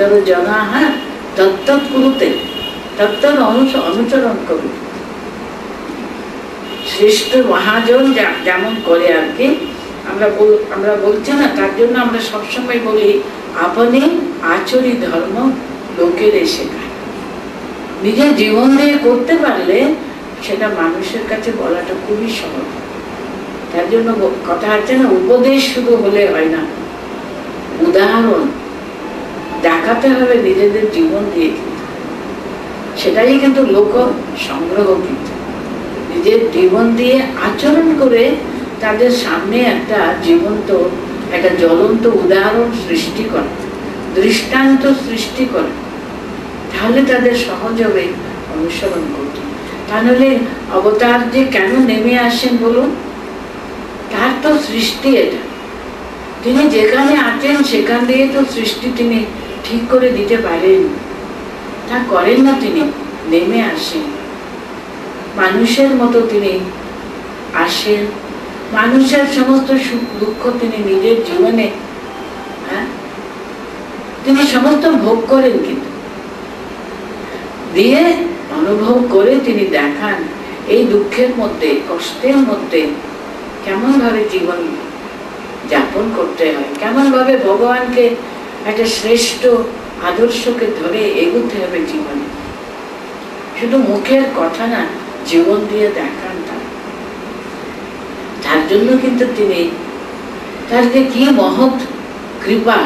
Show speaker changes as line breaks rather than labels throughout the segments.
ইতর জনাঃ তত্তৎ কুরুতে, তত্তৎ অনুসরণ করুন। শ্রেষ্ঠ মহাজন যেমন করে আর কি, আমরা বলছি না, তার জন্য আমরা সবসময় বলি আপনি আচরি ধর্ম লোকের শেখায়। নিজের জীবন দিয়ে করতে পারলে সেটা মানুষের কাছে বলাটা খুবই সহজ। তার জন্য কথা আছে না, উপদেশ শুধু হলে হয় না, উদাহরণ দেখাতে হবে নিজেদের জীবন দিয়ে। সেটাই কিন্তু লোক সংগ্রহ, কিন্তু নিজের জীবন দিয়ে আচরণ করে তাদের সামনে একটা জীবন্ত, একটা জ্বলন্ত উদাহরণ সৃষ্টি করে, দৃষ্টান্ত সৃষ্টি করে, তাহলে তাদের সহজ হবে অনুসরণ করতে। তাহলে অবতার যে কেন নেমে আসেন বলুন, তার তো সৃষ্টি এটা। তিনি যেখানে আছেন সেখান দিয়ে তো সৃষ্টি তিনি ঠিক করে দিতে পারেন, তা করেন না, তিনি নেমে আসেন। মানুষের মতো তিনি আসেন, মানুষের সমস্ত সুখ দুঃখ তিনি নিজের জীবনে তিনি সমস্ত ভোগ করেন, কিন্তু দিয়ে অনুভব করে তিনি দেখান এই দুঃখের মধ্যে, কষ্টের মধ্যে কেমন ভাবে জীবন যাপন করতে হয়, কেমন ভাবে ভগবানকে একটা শ্রেষ্ঠ আদর্শকে ধরে এগোতে হবে জীবনে। শুধু মুখের কথা না, জীবন দিয়ে দেখান। তার জন্য কিন্তু তিনি, তার যে কি মহৎ কৃপা,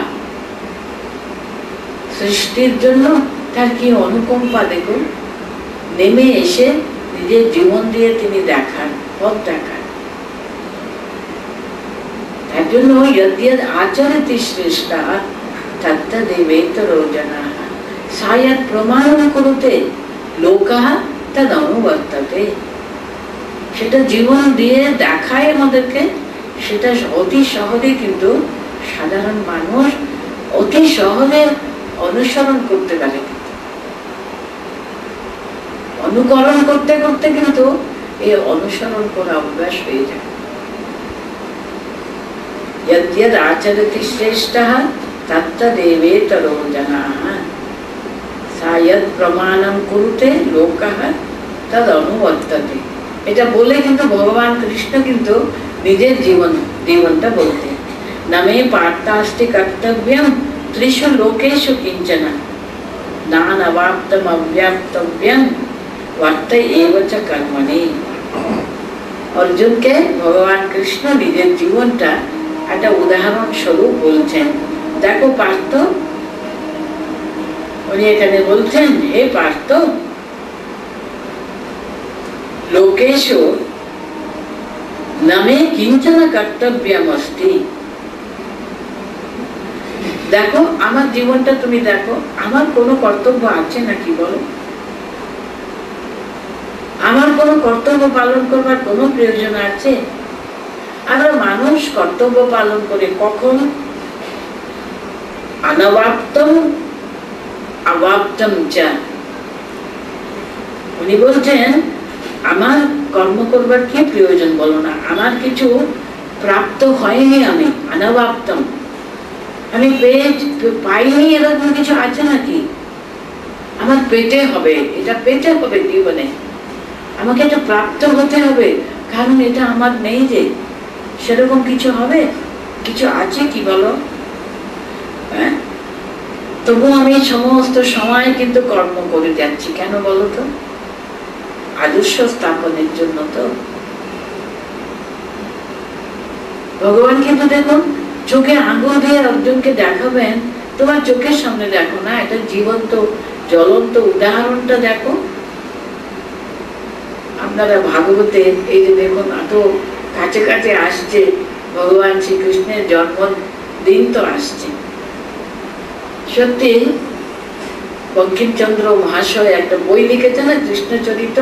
সৃষ্টির জন্য তার কি অনুকম্পা দেখুন, নেমে এসে নিজের জীবন দিয়ে তিনি দেখান, পথ দেখান। তার জন্য আচরতি শ্রেষ্ঠা তত্তদেবেতরো জনাঃ সায়ৎ প্রমাণম কুরুতে লোকাঃ তদ অনুবর্ততে। সেটা জীবন দিয়ে দেখায় আমাদেরকে, সেটা অতি সহজে কিন্তু সাধারণ মানুষ অতি সহজে অনুসরণ করতে পারে। অনুকরণ করতে করতে কিন্তু এই অনুসরণ করা অভ্যাস হয়ে যায়। যদ্যদ আচরতি শ্রেষ্ঠঃ তত্তদেবেতরো জনাঃ সায়ৎ প্রমাণম কুরুতে লোকাঃ তদ অনুবর্ততে। এটা বলে কিন্তু ভগবান কৃষ্ণ কিন্তু নিজের জীবনটা বলতে, নামে পার্থাস্তি কর্তব্যম ত্রিষু লোকেষু কিঞ্চন নানবাপ্তম অব্যাপ্তব্যম বর্ত এব চ কর্মণি। অর্জুনকে ভগবান কৃষ্ণ নিজের জীবনটা একটা উদাহরণ স্বরূপ বলছেন। দেখো পার্থ, উনি এখানে বলছেন, হে পার্থ, লোকেষু নামে কিঞ্চন কর্তব্যম অস্তি। দেখো আমার জীবনটা তুমি দেখো, আমার কোনো কর্তব্য আছে নাকি বলো? আমার কোনো কর্তব্য পালন করবার কোনো প্রয়োজন আছে? আমরা মানুষ কর্তব্য পালন করে কখন? অনবাপ্তম অবাপ্তম চ। উনি বলছেন আমার কর্ম করবার কি প্রয়োজন বলো না, আমার কিছু প্রাপ্ত হয়নি, আমি অনবাপ্তম, আমি পাইনি, এরকম কিছু আছে নাকি? আমার পেতে হবে, এটা পেতে হবে জীবনে, আমাকে এটা প্রাপ্ত হতে হবে, কারণ এটা আমার নেই। যে সেরকম কিছু হবে, কিছু আছে কি বলো? হ্যাঁ, তবু আমি সমস্ত সময় কিন্তু কর্ম করে যাচ্ছি, কেন বলো তো? আদর্শ স্থাপনের জন্য। তো ভগবান কিন্তু দেখুন চোখে আঙুল দিয়ে অর্জুনকে দেখাবেন, তোমার চোখের সামনে দেখো না, এটা জীবন্ত জ্বলন্ত উদাহরণটা দেখো। আপনারা ভাগবতে এই যে দেখুন, এত কাছে কাছে আসছে ভগবান শ্রীকৃষ্ণের জন্মদিন তো আসছে। সত্যি বঙ্কিমচন্দ্র মহাশয় একটা বই লিখেছেন না, কৃষ্ণচরিত,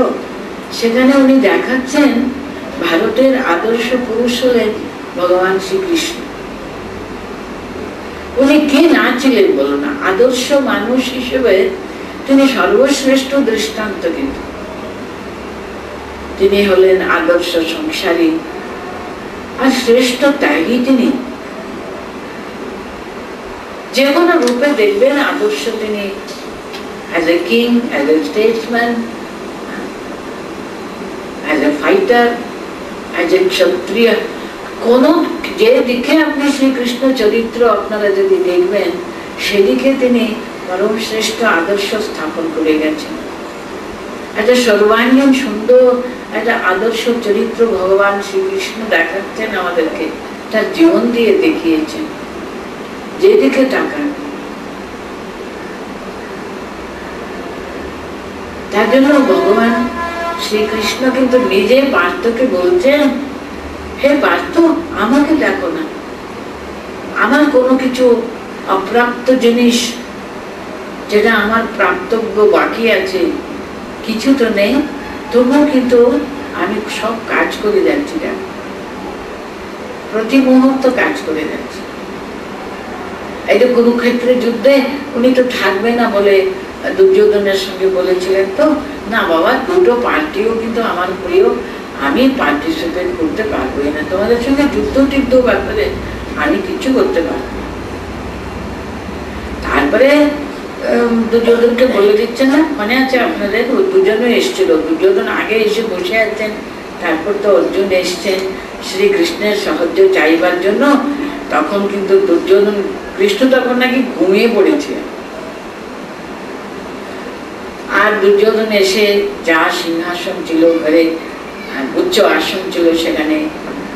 সেখানে উনি দেখাচ্ছেন ভারতের আদর্শ পুরুষ হলেন ভগবান শ্রীকৃষ্ণ। উনি কে না ছিলেন বলো না? আদর্শ মানুষ হিসেবে তিনি সর্বশ্রেষ্ঠ দৃষ্টান্ত। কিন্তু তিনি হলেন আদর্শ সংসারী আর শ্রেষ্ঠ ত্যাগী। তিনি যে কোনো রূপে দেখবেন আদর্শ তিনি as a king, as a statesman, as a fighter, as a ক্ষত্রিয়, কোন যে দিকে আপনি শ্রীকৃষ্ণ চরিত্র আপনারা যদি দেখবেন সেদিকে তিনি পরম শ্রেষ্ঠ আদর্শ স্থাপন করে গেছেন। একটা সর্বাঙ্গীন সুন্দর একটা আদর্শ চরিত্র ভগবান শ্রীকৃষ্ণ দেখাচ্ছেন আমাদেরকে, তার জীবন দিয়ে দেখিয়েছেন। যেদিকে তাকান তার জন্য ভগবান শ্রীকৃষ্ণ কিন্তু নিজে পার্থকে বলছেন, হে পার্থ, আমাকে দেখো না, আমার কোনো কিছু অপ্রাপ্ত জিনিস যেটা আমার প্রাপ্তব্য বাকি আছে কিছু তো নেই, তবুও কিন্তু আমি সব কাজ করে যাচ্ছি, প্রতি মুহূর্ত কাজ করে যাচ্ছি। এই যে কুরুক্ষেত্রের যুদ্ধে উনি তো থাকবে না বলে দুর্যোধনের সঙ্গে বলেছিলেন, তো না বাবা, দুটো পার্টিও কিন্তু আমার প্রিয়, আমি পার্টিসিপেট করতে পারবোই না, তোমাদের সঙ্গে যুদ্ধ টিদ্ধ ব্যাপারে আমি কিছু করতে পারবো না। তারপরে দুর্যোধনকে বলে দিচ্ছে না, মনে আছে আপনাদের? দুজনও এসেছিল, দুর্যোধন আগে এসে বসে আছেন, তারপর তো অর্জুন এসছেন শ্রীকৃষ্ণের সাহায্য চাইবার জন্য। তখন কিন্তু দুর্যোধন, কৃষ্ণ তখন নাকি ঘুমিয়ে পড়েছে, আর দুর্যোধন এসে যা সিংহাসন ছিল ঘরে, উচ্চ আসন ছিল, সেখানে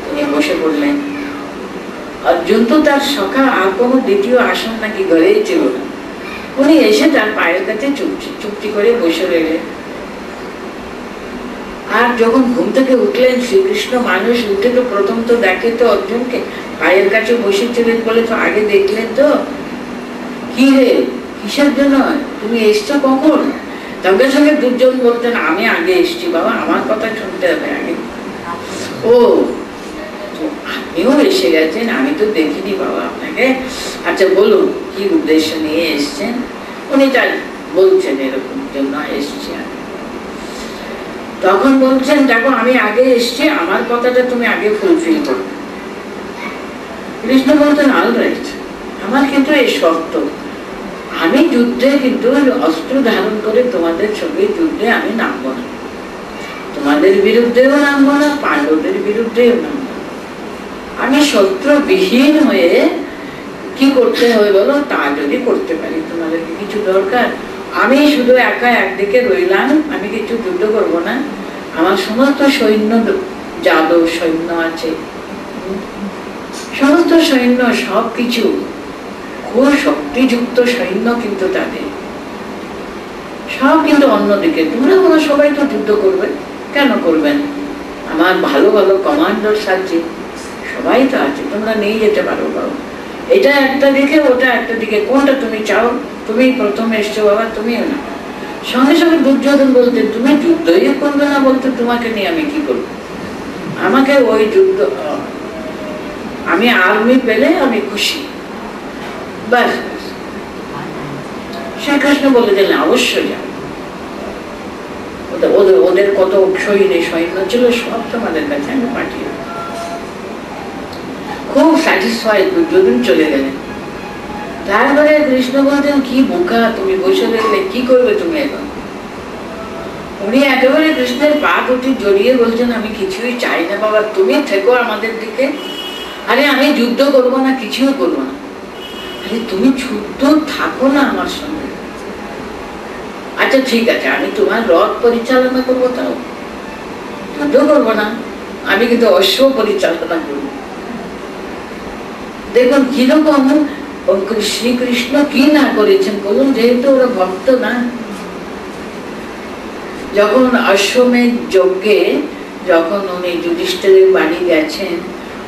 তিনি বসে পড়লেন। অর্জুন তো তার সখা, আর কোনো দ্বিতীয় আসন নাকি ঘরেই ছিল না, উনি এসে তার পায়ের কাছে চুপটি করে বসে রইলেন। আর যখন ঘুম থেকে উঠলেন, শ্রীকৃষ্ণ মানুষ উঠে তো প্রথম তো দেখে তো অর্জুনকে পায়ের কাছে বসেছিলেন বলে তো আগে দেখলেন, তো কি রে, কিসের জন্য তুমি এসছো, কখন? সঙ্গে সঙ্গে দুর্যোধন বলতেন, আমি আগে এসছি বাবা, আমার কথা শুনতে হবে আগে। ও, আপনিও এসে গেছেন, আমি তো দেখিনি বাবা আপনাকে, আচ্ছা বলুন কি উদ্দেশ্য নিয়ে এসছেন? উনি তার বলছেন এরকম জন্য এসছি। তখন বলছেন, দেখো আমি আগে এসছি, আমার কথাটা তুমি আগে ফুলফিল করো। কৃষ্ণ বলতেন, অল রাইট, আমার কিন্তু এই শর্ত, আমি যুদ্ধে কিন্তু অস্ত্র ধারণ করে তোমাদের সঙ্গে যুদ্ধে আমি নামবো না, তোমাদের বিরুদ্ধেও নামবো না, পাণ্ডবদের বিরুদ্ধেও নামবো না, আমি শত্রুবিহীন হয়ে কি করতে হবে বলো, তা যদি করতে পারি, তোমাদেরকে কিছু দরকার, আমি শুধু একা একদিকে রইলাম, আমি কিছু যুদ্ধ করবো না, আমার সমস্ত সৈন্য, যাদব সৈন্য আছে, সমস্ত সৈন্য সবকিছু খুব শক্তিযুক্ত সৈন্য, কিন্তু তাদের সব কিন্তু অন্যদিকে, তোমরা কোনো সবাই তো যুদ্ধ করবে, কেন করবেন? আমার ভালো ভালো কমান্ডার্স আছে, সবাই তো আছে, তোমরা নিয়ে যেতে পারো বাবা, এটা একটা দিকে ওটা একটা দিকে, কোনটা তুমি চাও? তুমি প্রথমে এসছো বাবা, তুমিও না। সঙ্গে সঙ্গে দুর্যোধন বলতে, তুমি যুদ্ধই করবে না বলতে তোমাকে নিয়ে আমি কি করবো, আমাকে ওই যুদ্ধ, আমি আর্মি পেলে আমি খুশি, ব্যাস। শ্রীকৃষ্ণ বলে দিলেন, অবশ্যই যাও, ওদের কত সৈন্য ছিল সব তোমাদের কাছে আমি পাঠিয়ে, খুব স্যাটিসফাইড দুর্যোধন চলে গেলেন। তারপরে কৃষ্ণ বলতেন, কি বোকা তুমি, বসে দেখলে কি করবে তুমি এখন? উনি একেবারে কৃষ্ণের পা দুটি জড়িয়ে বলছেন, আমি কিছুই চাই না বাবা, তুমি থেকো আমাদের দিকে, আরে আমি যুদ্ধ করবো না, কিছুই করবো না, আরে তুমি যুদ্ধ থাকো না আমার সঙ্গে, আচ্ছা ঠিক আছে, আমি তোমার রথ পরিচালনা করবো, তাও যুদ্ধ করবো না, আমি কিন্তু অশ্ব পরিচালনা করবো। দেখুন কিরকম শ্রীকৃষ্ণ কি না করেছেন বলুন, যেহেতু ওরা ভক্ত না। যখন অশ্বমেধ যজ্ঞে যখন উনি যুধিষ্ঠিরের বাড়ি গেছেন,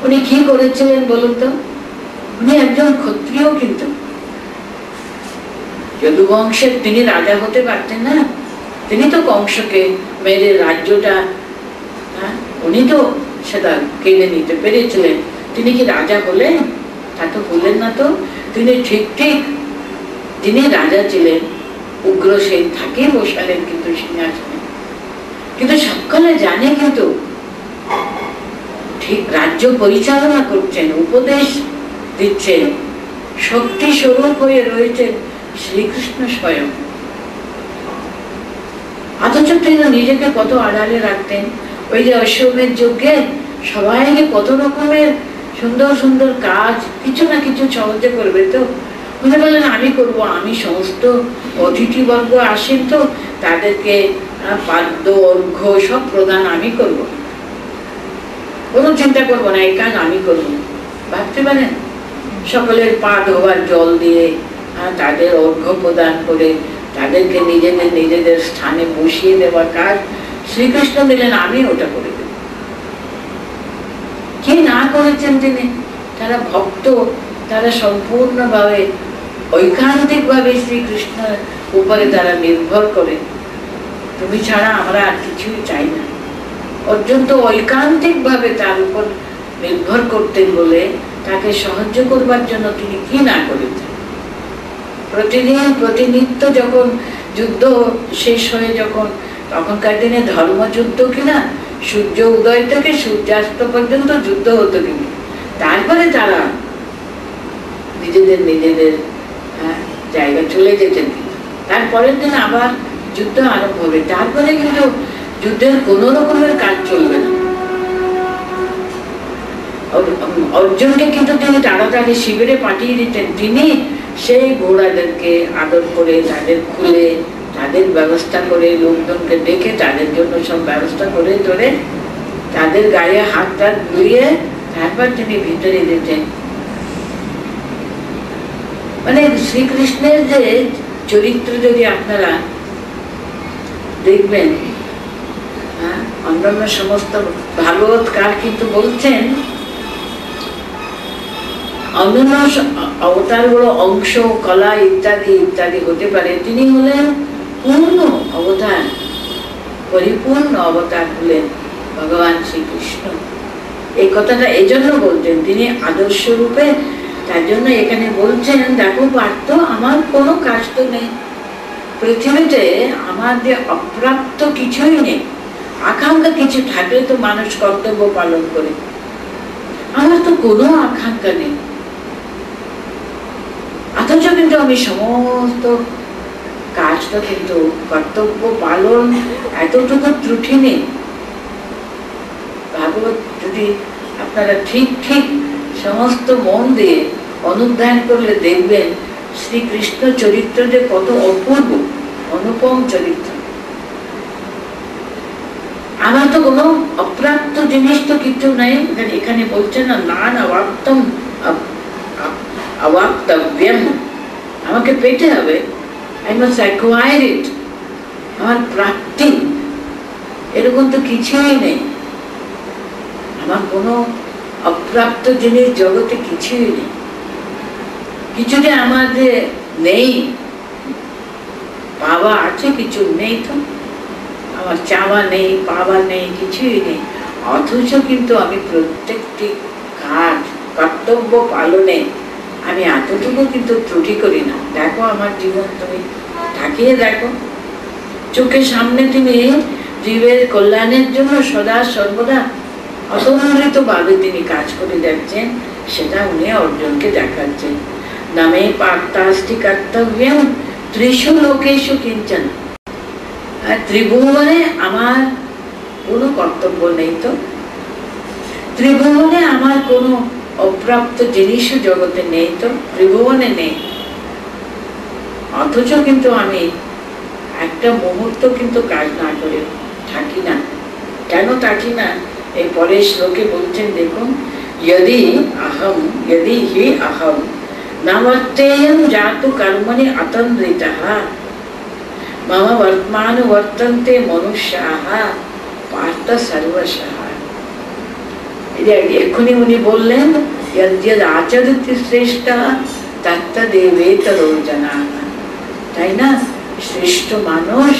উনি কি করেছিলেন বলুন তো? উনি একজন ক্ষত্রিয়, কিন্তু যদুবংশের তিনি রাজা হতে পারতেন না, তিনি তো কংসকে মেরে রাজ্যটা, উনি তো সেটা কেড়ে নিতে পেরেছিলেন, তিনি কি রাজা হলেন? তা তো বললেন না তো, তিনি ঠিক ঠিক তিনি রাজা ছিলেন, উগ্রসেন থাকে বসালেন কিন্তু সিংহাসনে, কিন্তু সকলে জানে কিন্তু ঠিক রাজ্য পরিচালনা করছেন, উপদেশ দিচ্ছেন, শক্তি স্বরূপ হয়ে রয়েছেন শ্রীকৃষ্ণ স্বয়ং। অথচ তিনি নিজেকে কত আড়ালে রাখতেন। ওই যে অশ্বমেধ যজ্ঞে সবাইকে কত রকমের সুন্দর সুন্দর কাজ কিছু না কিছু সাহায্য করবে, তো উনি বললেন আমি করব, আমি সমস্ত অতিথিবর্গ আসেন তো তাদেরকে পাদ্য অর্ঘ্য সব প্রদান আমি করব, কোনো চিন্তা করবো না, এই কাজ আমি করব। ভাবতে পারেন, সকলের পা ধোয়ার জল দিয়ে তাদের অর্ঘ্য প্রদান করে তাদেরকে নিজেদের নিজেদের স্থানে বসিয়ে দেওয়ার কাজ শ্রীকৃষ্ণ দিলেন, আমি ওটা করে দেব। কি না করেছেন তিনি? তারা ভক্ত, তারা সম্পূর্ণভাবে ঐকান্তিক ভাবে শ্রীকৃষ্ণের উপরে তারা নির্ভর করে। তুমি ছাড়া আমরা আর কিছুই চাই না। অর্জুন তো ঐকান্তিক ভাবে তার উপর নির্ভর করতেন বলে তাকে সাহায্য করবার জন্য তিনি কি না করেছেন। প্রতিদিন প্রতিনিত্য যখন যুদ্ধ শেষ হয়ে যখন তখনকার দিনে ধর্মযুদ্ধ কিনা, সূর্য উদয় থেকে সূর্যাস্ত পর্যন্ত যুদ্ধ হতো কিনা, তারপরে তারা নিজেদের নিজেদের জায়গা চলে যেতেন, তারপরের দিন আবার যুদ্ধ আরম্ভ হবে। তারপরে কিন্তু যুদ্ধের কোন রকমের কাজ চলবে না। অর্জুনকে কিন্তু তিনি তাড়াতাড়ি শিবিরে পাঠিয়ে দিতেন। তিনি সেই ঘোড়াদেরকে আদর করে তাদের খুলে তাদের ব্যবস্থা করে লোকজনকে ডেকে তাদের জন্য সব ব্যবস্থা করে ধরে তাদের গায়ে হাত টাত ধুয়ে তারপর তিনি ভিতরে দিতেন। মানে শ্রীকৃষ্ণের যে চরিত্র যদি আপনারা দেখবেন, অন্যান্য সমস্ত ভাগবতকার কিন্তু বলছেন অন্যান্য অবতারগুলো অংশ কলা ইত্যাদি ইত্যাদি হতে পারে, তিনি হলেন পূর্ণ অবতার, পরিপূর্ণ অবতার হলেন ভগবান শ্রীকৃষ্ণ। এই কথাটা এজন্য বলছেন তিনি আদর্শ রূপে। তার জন্য এখানে বলছেন দেখো পার্থ, আমার কোনো কাজ তো নেই পৃথিবীতে, আমার যে অপ্রাপ্ত কিছুই নেই। আকাঙ্ক্ষা কিছু থাকলে তো মানুষ কর্তব্য পালন করে, আমার তো কোনো আকাঙ্ক্ষা নেই। অথচ কিন্তু আমি সমস্ত কাজটা কিন্তু কর্তব্য পালন এতটুকু ত্রুটি নেই। ভাগবত যদি আপনারা ঠিক ঠিক সমস্ত মন দিয়ে অনুধ্যান করলে দেখবেন শ্রীকৃষ্ণ চরিত্র যে কত অপূর্ব অনুপম চরিত্র। আমার তো কোনো অপ্রাপ্ত জিনিস তো কিছু নাই। এখানে বলছে না নান অবাপ্তম অবাপ্তব্যম, আমাকে পেতে হবে, I must acquire it, আমার প্রাপ্তি এরকম তো কিছুই নেই। আমার কোনো অপ্রাপ্ত জিনিস জগতে কিছুই নেই। কিছু যে আমার যে নেই, পাওয়া আছে কিছু নেই, তো আমার চাওয়া নেই পাওয়া নেই কিছুই নেই। অথচ কিন্তু আমি প্রত্যেকটি কাজ কর্তব্য পালনে আমি এতটুকু কিন্তু ত্রুটি করি না। দেখো আমার জীবন, তুমি তাকিয়ে দেখো, চোখের সামনে তিনি জীবের কল্যাণের জন্য সদা সর্বদা অসম্মিলিত ভাবে তিনি কাজ করে যাচ্ছেন, সেটা উনি অর্জুনকে দেখাচ্ছেন। নামে পার্থাস্তি কর্তব্যম ত্রিষু লোকেষু কিঞ্চন, ত্রিভুবনে আমার কোনো কর্তব্য নেই, তো ত্রিভুবনে আমার কোনো অপ্রাপ্ত জিনিসও জগতে নেই, তো ত্রিভুবনে নেই। অথচ কিন্তু আমি একটা মুহূর্ত কিন্তু কাজ না করে থাকি না। কেন থাকি না? এই পরের শ্লোকে বলছেন, দেখুন, यदि अहम यदि हि अहम नवर्तेयं जातु कर्मणि अतन्द्रितः मम वर्तमानुवर्तन्ते मनुष्याः पार्थ सर्वशः। এক্ষুনি উনি বললেন यद्यद् आचरति श्रेष्ठः तत्तदेवेतरो जनाः, তাই না? শ্রেষ্ঠ মানুষ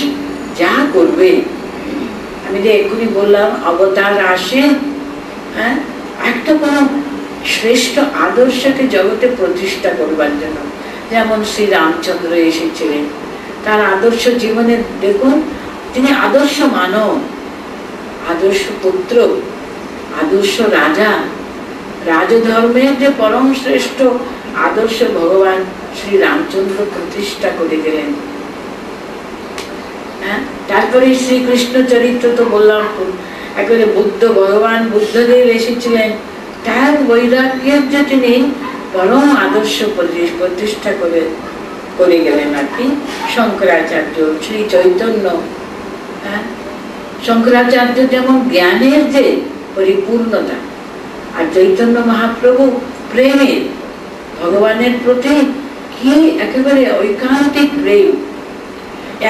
যা করবে, আমি যে এক্ষুনি বললাম অবতার আসে একটা কোন শ্রেষ্ঠ আদর্শকে জগতে প্রতিষ্ঠা করবার জন্য। যেমন শ্রী রামচন্দ্র এসেছিলেন, তার আদর্শ জীবনে দেখুন, তিনি আদর্শ মানব, আদর্শ পুত্র, আদর্শ রাজা, রাজধর্মের যে পরম শ্রেষ্ঠ আদর্শ ভগবান শ্রী রামচন্দ্র প্রতিষ্ঠা করে গেলেন। হ্যাঁ, তারপরে শ্রীকৃষ্ণ চরিত্র তো বললাম, একেবারে বুদ্ধ, ভগবান বুদ্ধদেব এসেছিলেন, তার বৈরাগ্যের যে তিনি পরম আদর্শ প্রতিষ্ঠা করে গেলেন আর কি। শঙ্করাচার্য, শ্রী চৈতন্য, হ্যাঁ, শঙ্করাচার্য যেমন জ্ঞানের যে পরিপূর্ণতা, আর চৈতন্য মহাপ্রভু প্রেমের, ভগবানের প্রতি কি একেবারে ঐকান্তিক প্রেম।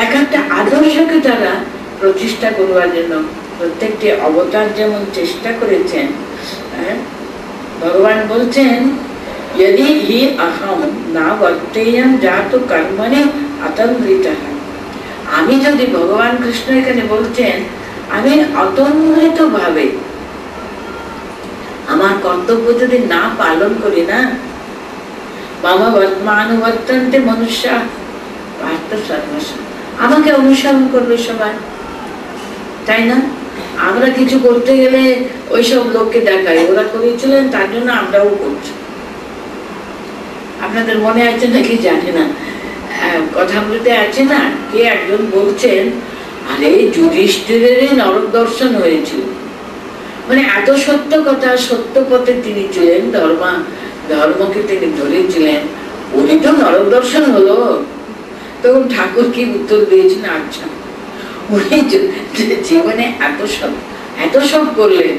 এক একটা আদর্শকে তারা প্রতিষ্ঠা করবার জন্য প্রত্যেকটি অবতার যেমন চেষ্টা করেছেন। ভগবান বলছেন, यदि हि अहम ना वर्तेयं जातु कर्मणि अतन्द्रितः। আমি যদি, ভগবান কৃষ্ণ এখানে বলছেন, আমি অতন্দ্রিত ভাবে আমার কর্তব্য যদি না পালন করি না, মামা বর্তমানুবর্তন্তে মনুষ্যা পার্থ সর্বস্ব, আমাকে অনুসরণ করবে সবাই, তাই না? আমরা কিছু করতে গেলে ওইসব লোককে দেখাই, ওরা করেছিলেন তার জন্য আমরাও করছি। আপনাদের মনে আছে নাকি জানি না, কথা বলতে আছে না, কে একজন বলছেন, আরে যুধিষ্ঠিরেরই নরক দর্শন হয়েছিল, মানে এত সত্য কথা, সত্য পথে তিনি ছিলেন, ধর্মকে তিনি ধরেছিলেন, উনি তো নরক দর্শন হলো। তখন ঠাকুর কি উত্তর দিয়েছেন, আচ্ছা উনি জীবনে এত সব করলেন,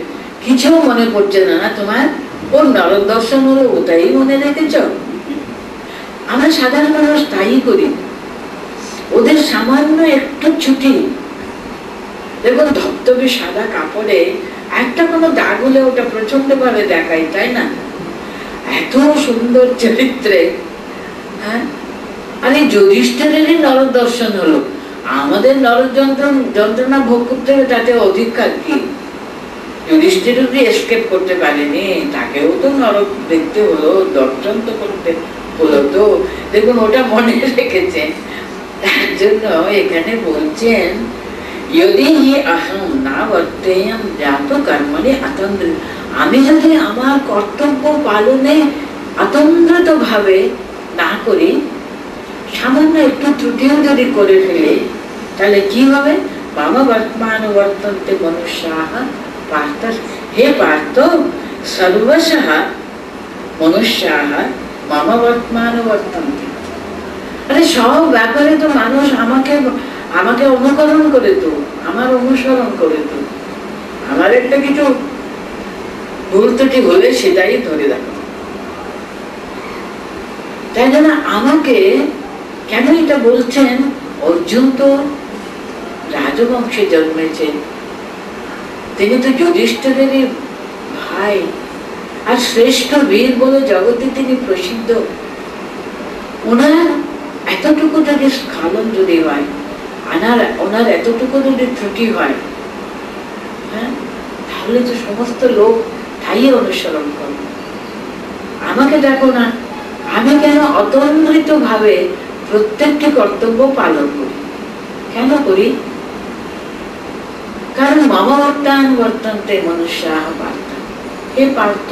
কিছু মনে পড়ছে না তোমার, ওর নরক দর্শন হলো, ওটাই মনে রেখেছ? আমরা সাধারণ মানুষ তাই করি, ওদের সামান্য একটু ছুটি, দেখুন ধবধবে সাদা কাপড়ে একটা কোনো দাগ হলে ওটা প্রচন্ড ভাবে দেখায়, তাই না? এত সুন্দর চরিত্রে, হ্যাঁ, আর এই যুধিষ্ঠিরেরই নরক দর্শন হলো, আমাদের নরক যন্ত্রণা ভোগ করতে হবে, তাতে অধিকার কি? যুধিষ্ঠিরেরই এসকেপ করতে পারেনি, তাকেও তো নরক দেখতে হলো, দর্শন তো করতে হলো। তো দেখুন ওটা মনে রেখেছেন, তার জন্য এখানে বলছেন, যদি আহম না বর্তেয়ম জাতু কর্মণি অতন্দ্রিত, আমি যদি আমার কর্তব্য পালনে অতন্দ্রিত ভাবে না করি, সামান্য একটু ত্রুটিও যদি করে ফেলে, তাহলে কি হবে? মামা বর্তমানুবর্তন্তে মনুষ্যাঃ পার্থ, হে পার্থ, সর্বশঃ মনুষ্যাঃ মামা বর্তমানুবর্তন্তে। আরে সব ব্যাপারে তো মানুষ আমাকে অনুকরণ করে, তো আমার অনুসরণ করে, তো আমার একটা কিছু ভুল ত্রুটি হলে সেটাই ধরে রাখো। তাই জন্য আমাকে কেন এটা বলছেন, অর্জুন তো রাজবংশে জন্মেছেন, তিনি তো যুধিষ্ঠিরেরই ভাই, আর শ্রেষ্ঠ বীর বলে জগতে তিনি প্রসিদ্ধ। ওনার এতটুকু যদি স্খলন যদি হয়, ওনার এতটুকু যদি ত্রুটি হয়, হ্যাঁ, তাহলে তো সমস্ত লোক তাই অনুসরণ করবে। আমাকে দেখো না, আমি কেন অতন্দ্রিত ভাবে প্রত্যেকটি কর্তব্য পালন করি? কেন করি? কারণ মামা বর্তন্তে মনুষ্যাঃ পার্থ, হে পার্থ,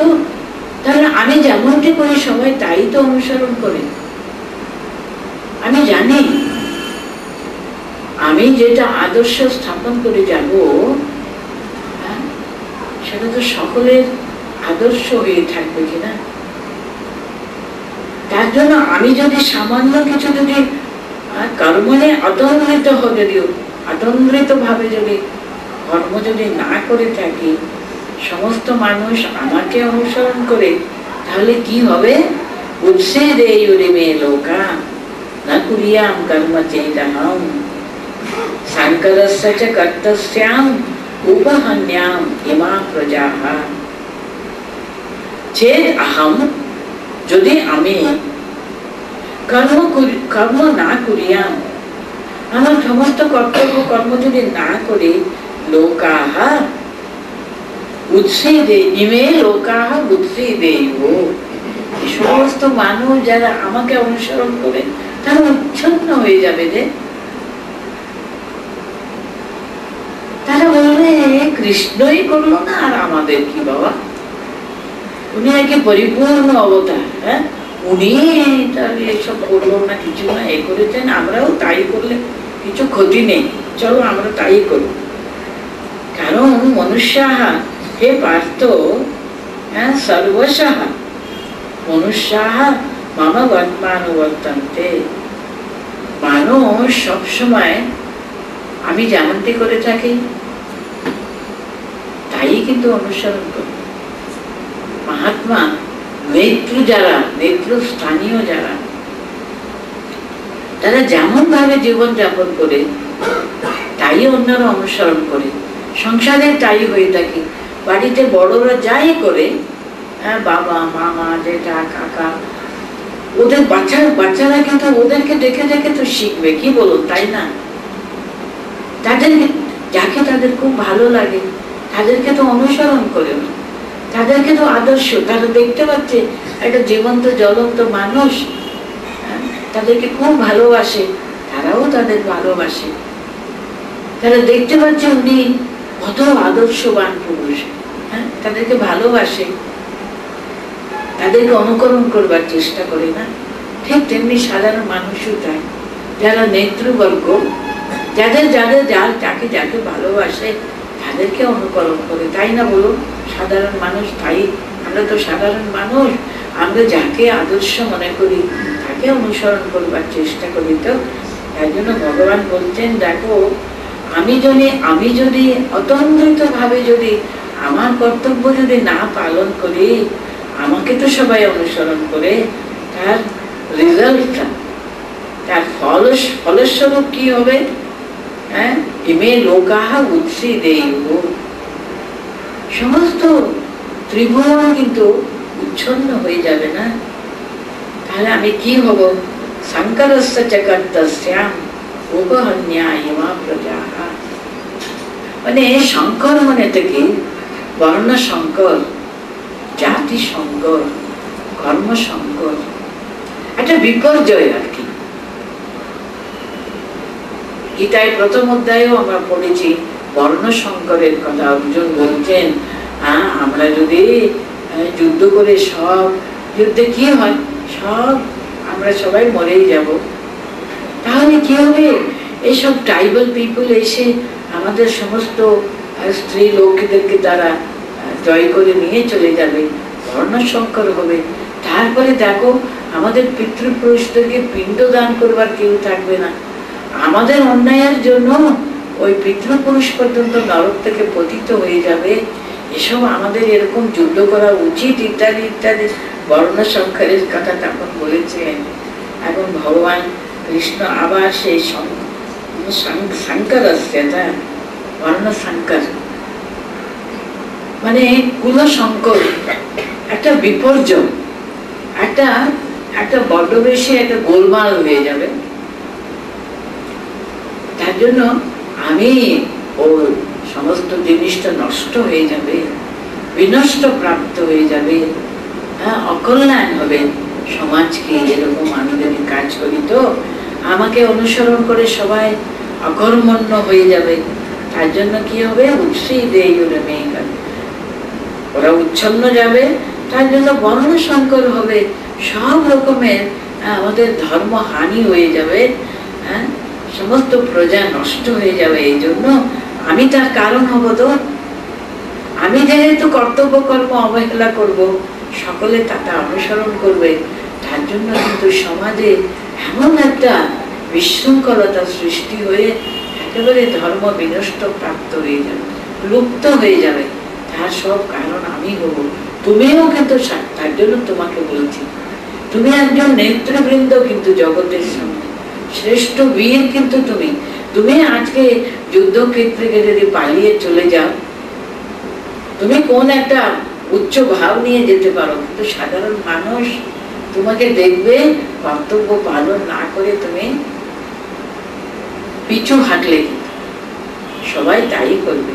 তাহলে আমি যেমনটি করি সবাই তাই তো অনুসরণ করে। আমি জানি আমি যেটা আদর্শ স্থাপন করে যাব, সেটা তো সকলের আদর্শ হয়ে থাকবে কিনা। তার জন্য আমি যদি সামান্য কিছু যদি কর্মে অতন্দ্রিত অতন্দ্রিত ভাবে যদি কর্ম যদি না করে থাকি, সমস্ত মানুষ আমাকে অনুসরণ করে, তাহলে কি হবে? উৎসেদেয়ুরিমে লোকা না কুরিয়াম কর্ম চেদহম সাংকরস্য চ কর্তস্যাম উপহন্যাম ইমা প্রজাঃ। চেদ অহম, যদি আমি কর্ম না করিয়াম, আমার সমস্ত কর্তব্য কর্ম যদি না করি, লোকাঃ উৎসেদে ইমে লোকাঃ উৎসেদেয়ুঃ, সমস্ত মানুষ যারা আমাকে অনুসরণ করে তারা উচ্ছন্ন হয়ে যাবে, যে তারা বলবে কৃষ্ণই করলো না, আর আমাদের কি বাবা, উনি নাকি পরিপূর্ণ অবতার, হ্যাঁ, উনি তাহলে এসব করবো না, কিছু না এ করেছেন, আমরাও তাই করলে কিছু ক্ষতি নেই, চলো আমরা তাই করি। কারণ মনুষ্যাহা হে পার্থ, সর্বশঃ মনুষ্যাহা মম বর্তমানুবর্তন্তে। মানুষ সবসময় আমি যেমনটি করে থাকি তাই কিন্তু অনুসরণ করে। মহাত্মা যারা নেতৃস্থানীয় যারা, তারা যেমন ভাবে জীবন যাপন করে তাই অন্যরা অনুসরণ করে। সংসারে তাই হয়ে থাকে, বাড়িতে বড়রা যাই করে, বাবা মামা জেঠা কাকা, ওদের বাচ্চারা কিন্তু ওদেরকে দেখে দেখে তো শিখবে, কি বলুন, তাই না? তাদের যাকে তাদের খুব ভালো লাগে তাদেরকে তো অনুসরণ করে, তাদেরকে তো আদর্শ, তারা দেখতে পাচ্ছে একটা জীবন্ত জ্বলন্ত মানুষ, তাদেরকে খুব ভালোবাসে, তারাও তাদের ভালোবাসে। তারা দেখতে পাচ্ছে উনি কত আদর্শবান পুরুষ, তাদেরকে ভালোবাসে, তাদেরকে অনুকরণ করবার চেষ্টা করে না? ঠিক তেমনি সাধারণ মানুষও তাই, যারা নেতৃবর্গ যাকে ভালোবাসে তাদেরকে অনুকরণ করে, তাই না বলুন? সাধারণ মানুষ তাই, আমরা তো সাধারণ মানুষ, আমরা যাকে আদর্শ মনে করি তাকে অনুসরণ করবার চেষ্টা করি। তো তাই জন্য ভগবান বলছেন, দেখো আমি যদি অতন্ত্রিত ভাবে যদি আমার কর্তব্য যদি না পালন করি, আমাকে তো সবাই অনুসরণ করে, তার রেজাল্টটা, তার ফলস্বরূপ কি হবে? ইমে লোকাহা উৎসীদেয়ুঃ, সমস্ত ত্রিভুবন কিন্তু উচ্ছন্ন হয়ে যাবে না? তাহলে আমি কি হব? শঙ্করস্য চ কর্তস্যাম উপহন্যায়মা প্রজাঃ। মানে শঙ্কর মানে থেকে বর্ণ শঙ্কর, জাতি শঙ্কর, কর্ম শঙ্কর, একটা বিপর্যয় আর কি। গীতায় প্রথম অধ্যায়েও আমরা পড়েছি বর্ণ শঙ্করের কথা। অর্জুন বলছেন, আমরা যদি যুদ্ধ করে, সব যুদ্ধে কি হয়, আমরা সবাই মরেই যাব, তাহলে কি হবে? এইসব ট্রাইবাল পিপল এসে আমাদের সমস্ত স্ত্রী লোকদেরকে তারা জয় করে নিয়ে চলে যাবে, বর্ণ শঙ্কর হবে। তারপরে দেখো আমাদের পিতৃপুরুষদেরকে পিণ্ড দান করবার কেউ থাকবে না, আমাদের অন্যায়ের জন্য ওই পিতৃপুরুষ পর্যন্ত নরক থেকে পতিত হয়ে যাবে। এসব আমাদের এরকম যুদ্ধ করা উচিত, ইত্যাদি ইত্যাদি বর্ণ শঙ্করের কথা তখন বলেছেন। এখন ভগবান কৃষ্ণ আবার সেই শঙ্কর আসছে, বর্ণ শঙ্কর মানে কুল শঙ্কর, একটা বিপর্যয়, একটা বড্ড বেশি একটা গোলমাল হয়ে যাবে। তার জন্য আমি ওর সমস্ত জিনিসটা নষ্ট হয়ে যাবে, বিনষ্ট প্রাপ্ত হয়ে যাবে, অকল্যাণ হবে সমাজকে। এরকম আমি যদি কাজ করি তো আমাকে অনুসরণ করে সবাই অকর্মণ্য হয়ে যাবে। তার জন্য কি হবে? ওরা উচ্ছন্ন যাবে, তার জন্য বর্ণ শঙ্কর হবে, সব রকমের আমাদের ধর্ম হানি হয়ে যাবে, সমস্ত প্রজা নষ্ট হয়ে যাবে। এই জন্য আমি তার কারণ হব। তো আমি যেহেতু কর্তব্য কর্ম অবহেলা করব, সকলে তাকে অনুসরণ করবে, তার জন্য কিন্তু সমাজে এমন একটা বিশৃঙ্খলতা সৃষ্টি হয়ে একেবারে ধর্ম বিনষ্ট প্রাপ্ত হয়ে যাবে, লুপ্ত হয়ে যাবে। তার সব কারণ আমি হব। তুমিও কিন্তু, তার জন্য তোমাকে বলছি, তুমি একজন নেতৃবৃন্দ কিন্তু জগতের সামনে, শ্রেষ্ঠ বীর কিন্তু তুমি আজকে যুদ্ধক্ষেত্রে যদি পালিয়ে চলে যাও, তুমি কোন একটা উচ্চ ভাব নিয়ে যেতে পারো, কিন্তু সাধারণ মানুষ তোমাকে দেখবে কর্তব্য পালন না করে তুমি পিছু হাঁটলে, সবাই তাই করবে,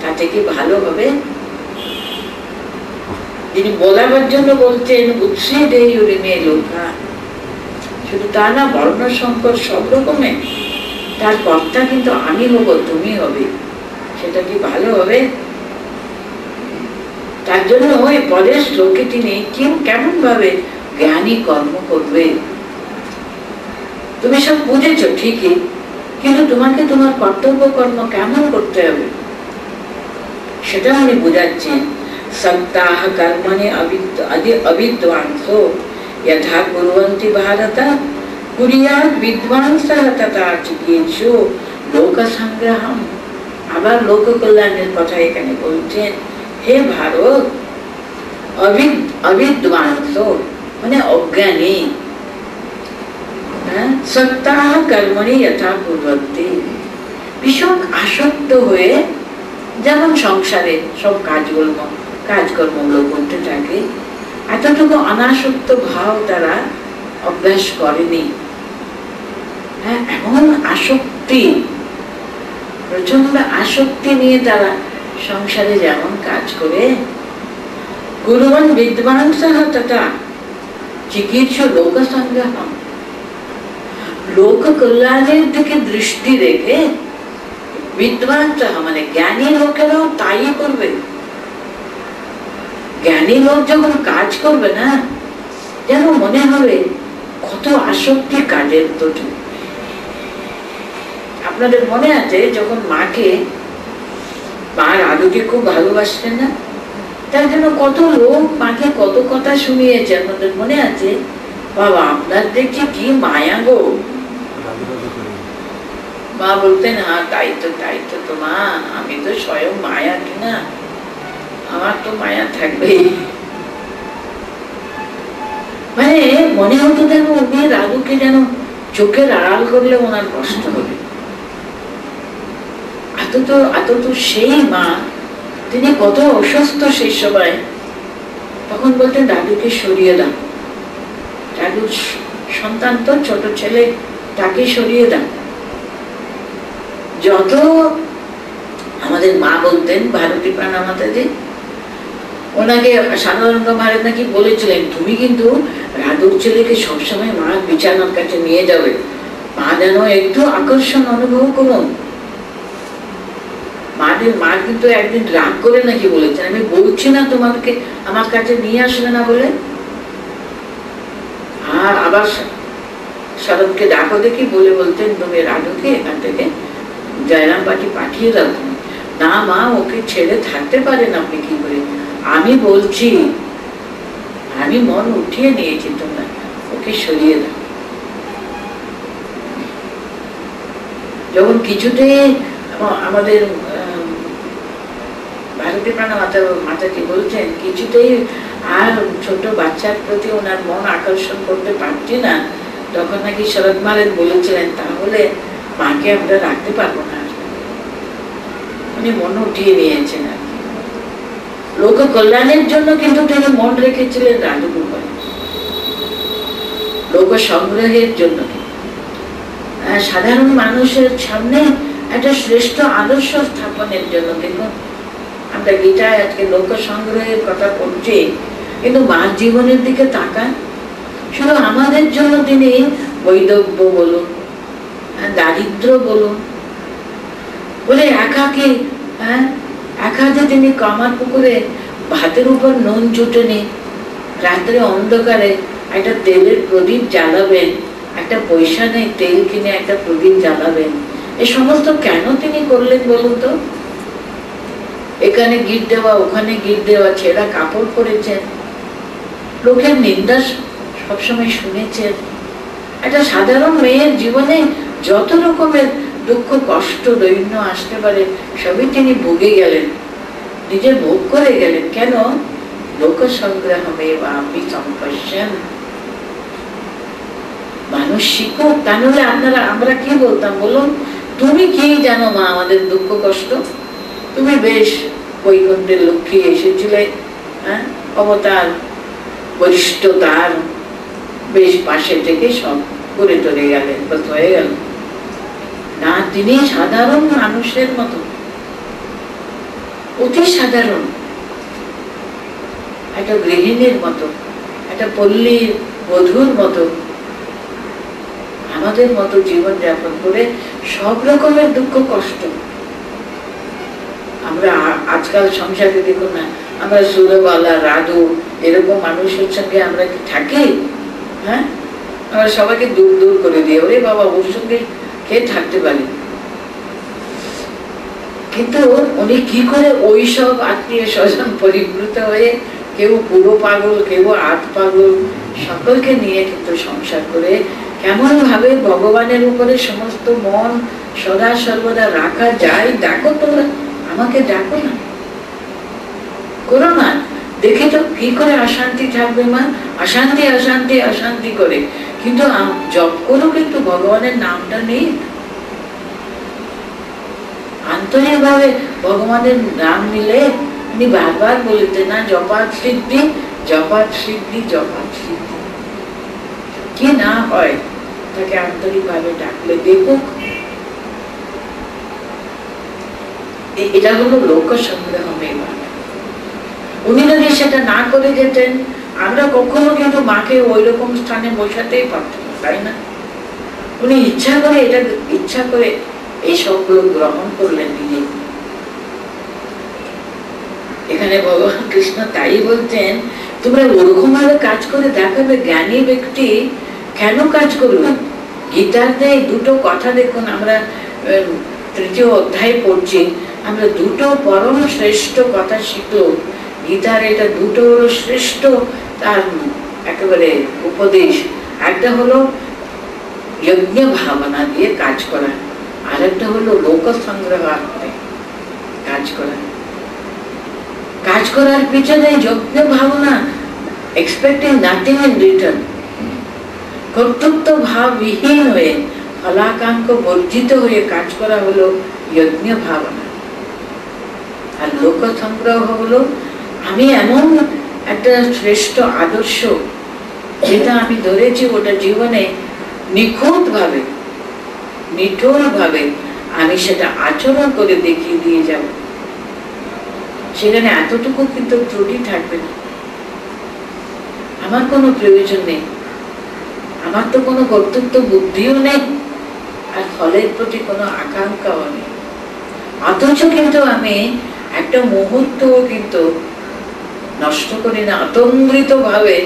তাতে কি ভালো হবে? যিনি বলাবার জন্য বলছেন উৎসীদেয়ুরিমে লোকা, শুধু তা না, বর্ণ শঙ্কর সব রকমের, তার কর্তা কিন্তু আমি হব, তুমি হবে, সেটা কি ভালো হবে? তার জন্য ওই পরের শ্লোকে তিনি কেমন ভাবে জ্ঞানী কর্ম করবে। তুমি সব বুঝেছ ঠিকই, কিন্তু তোমাকে তোমার কর্তব্য কর্ম কেমন করতে হবে সেটা আমি বুঝাচ্ছি। সপ্তাহ কর্মণি অবিদ্বাংসো যথা কুর্বন্তি ভারত কুর্যাৎ বিদ্বাংসঃ তথা চিকিৎসু লোক সংগ্রহম। আবার লোক কল্যাণের কথা এখানে বলছেন। হে ভারত, অবিদ্বাংস মানে অজ্ঞানী, সপ্তাহ কর্মণি যথা কুর্বন্তি, ভীষণ আসক্ত হয়ে যেমন সংসারে সব কাজকর্মগুলো করতে থাকে, এতটুকু অনাসক্ত ভাব তারা অভ্যাস করেনি। হ্যাঁ, এমন আসক্তি, প্রচন্ড আসক্তি নিয়ে তারা সংসারে যেমন কাজ করে। কুর্বন বিদ্বাংসঃ তথা চিকিৎসু লোক সংগ্রহম, লোক কল্যাণের দিকে দৃষ্টি রেখে বিদ্বাংস মানে জ্ঞানী লোকেরাও তাই করবে। জ্ঞানী লোক যখন কাজ করবে না, যেন মনে হবে কত আসক্তি কাজের প্রতি। আপনাদের মনে আছে যখন মা রাধুকে খুব ভালোবাসতেন না, তার জন্য কত লোক মাকে কত কথা শুনিয়েছে, আপনাদের মনে আছে? বাবা আপনার দেখছি কি মায়া গো। মা বলতেন হ্যাঁ তাই তো মা, আমি তো স্বয়ং মায়া কিনা, আমার তো মায়া থাকবেই। মানে মনে হতো যেন উনি রাধুকে যেন চোখের আড়াল করলে ওনার কষ্ট হবে। এত তো সেই মা, তিনি কত অসুস্থ সেই সময়, তখন বলতেন দাদুকে সরিয়ে দাও, দাদুর সন্তান তো ছোট ছেলে, তাকে সরিয়ে দাও। যত আমাদের মা বলতেন ভারতী প্রাণা মাতাজি, ওনাকে সাধারণত মহারাজ নাকি বলেছিলেন তুমি কিন্তু রাধুর ছেলেকে সবসময় মা বিছানার কাছে নিয়ে যাবে, মা যেন একটু আকর্ষণ অনুভব করুন। মা কিন্তু একদিন রাগ করে নাকি বলেছেন আমি বলছি না তোমাকে আমার কাছে নিয়ে আসবে না বলে। আর আবার শরৎকে ডাকো দেখি বলে বলতেন তুমি রাধুকে এখান থেকে জয়রাম পাটি পাঠিয়ে দাও। না মা, ওকে ছেড়ে থাকতে পারেন আপনি কি করে, আমি বলছি, আমি মন উঠিয়ে নিয়েছি, তোমরা ওকে সরিয়ে দাও। যখন কিছুতে আমাদের ভারতী প্রাণা মাতাজি বলছেন কিছুতেই আর ছোট বাচ্চার প্রতি ওনার মন আকর্ষণ করতে পারছি না, তখন নাকি শরৎ মহারাজ বলেছিলেন তাহলে মাকে আমরা রাখতে পারবো না, উনি মন উঠিয়ে নিয়েছেন আর কি। লোক কল্যাণের জন্য কিন্তু তিনি মন রেখেছিলেন রাধুর উপরে, লোক সংগ্রহের জন্য, সাধারণ মানুষের সামনে একটা শ্রেষ্ঠ আদর্শ স্থাপনের জন্য। দেখুন আমরা গীতায় আজকে লোক সংগ্রহের কথা বলছি, কিন্তু মার জীবনের দিকে তাকান, শুধু আমাদের জন্য তিনি বৈদব্য বলুন, দারিদ্র বলুন, বলে একাকে একাতে তিনি কামার পুকুরে ভাতের উপর নুন জুটেনি, রাত্রে অন্ধকারে একটা তেলের প্রদীপ জ্বালাবেন, একটা পয়সা নেই তেল কিনে একটা প্রদীপ জ্বালাবেন, এ সমস্ত কেন তিনি করলেন বলুন তো? এখানে গিট দেওয়া, ওখানে গিট দেওয়া, ছেঁড়া কাপড় পরেছেন, লোকের নিন্দা সবসময় শুনেছেন। একটা সাধারণ মেয়ের জীবনে যত রকমের দুঃখ কষ্ট দৈন্য আসতে পারে সবই তিনি ভুগে গেলেন, নিজে ভোগ করে গেলেন। কেন? লোক সংগ্রহমে বা আমি সম্পশ্যন। মানুষ শিখুক, তা নাহলে আমরা কি বলতাম বলুন? তুমি কি জানো মা আমাদের দুঃখ কষ্ট? তুমি বেশ বৈকুণ্ঠের লক্ষ্মী এসেছিলে, অবতার বরিষ্ঠতার বেশ পাশে থেকে সব করে চলে গেলেন, বস হয়ে গেল না। তিনি সাধারণ মানুষের মতো, অতি সাধারণ একটা গৃহিণীর মতো, একটা পল্লীর বধূর মতো, আমাদের মতো জীবন যাপন করে সব রকমের দুঃখ কষ্ট। আমরা আজকাল সংসারে দেখুন না, আমরা সুরবালা, রাধু এরকম মানুষের সঙ্গে আমরা কি থাকি? হ্যাঁ, আমরা সবাইকে দূর দূর করে দিই, ওরে বাবা ওর সঙ্গে কে থাকতে পারে। কিন্তু উনি কি করে ওই সব আত্মীয় স্বজন পরিবৃত হয়ে, কেউ পুরো পাগল, কেউ আধ পাগল, সকলকে নিয়ে কিন্তু সংসার করে কেমন ভাবে ভগবানের উপরে সমস্ত মন সদা সর্বদা রাখা যায়। দেখো তোমরা, আমাকে দেখো না, করো না, দেখে তো কি করে অশান্তি থাকবে মা? অশান্তি অশান্তি অশান্তি করে, কিন্তু জপ করো, কিন্তু ভগবানের নামটা নেই। আন্তরিক ভাবে ভগবানের নাম নিলে উনি বারবার বলতেন না, জপাত সিদ্ধি, জপাত সিদ্ধি, জপাত সিদ্ধি। কি না হয় তাকে আন্তরিক ভাবে ডাকলে দেখুক। এটা হলো লোক সংগ্রহ। উনি যদি সেটা না করে যেতেন, আমরা কখনো কিন্তু মাকে ওই রকম স্থানে বসাতেই পারতাম না, তাই না? উনি ইচ্ছা করে, এটা ইচ্ছা করে এই সবগুলো গ্রহণ করলেন নিজে। এখানে ভগবান কৃষ্ণ তাই বলতেন, তোমরা ওরকম ভাবে কাজ করে দেখাবে। জ্ঞানী ব্যক্তি কেন কাজ করবেন? গীতার দুটো কথা দেখুন, আমরা তৃতীয় অধ্যায় পড়ছি, আমরা দুটো পরম শ্রেষ্ঠ কথা শিখলো গীতার। এটা দুটো হলো শ্রেষ্ঠ তার একেবারে উপদেশ। একটা হলো যজ্ঞ ভাবনা দিয়ে কাজ করা, আর একটা হলো লোক সংগ্রহার্থে কাজ করা। কাজ করার পিছনে যজ্ঞ ভাবনা, এক্সপেক্টিং নাথিং ইন রিটার্ন, কর্তৃত্ব ভাব বিহীন হয়ে, ফলাকাঙ্ক্ষ বর্জিত হয়ে কাজ করা হলো যজ্ঞ ভাবনা। আর লোক সংগ্রহ হলো আমি এমন একটা শ্রেষ্ঠ আদর্শ যেটা আমি ধরেছি, ওটা জীবনে নিখুঁত ভাবে, নিঠুর ভাবে আমি সেটা আচরণ করে দেখিয়ে দিয়ে যাব। সেখানে এতটুকু কিন্তু ত্রুটি থাকবে না। আমার কোনো প্রয়োজন নেই, আমার তো কোনো কর্তৃত্ব বুদ্ধিও নেই, আর ফলের প্রতি কোনো আকাঙ্ক্ষাও নেই। অথচ কিন্তু আমি একটা মুহূর্ত কিন্তু নষ্ট করি না, অতন্দ্রিত ভাবে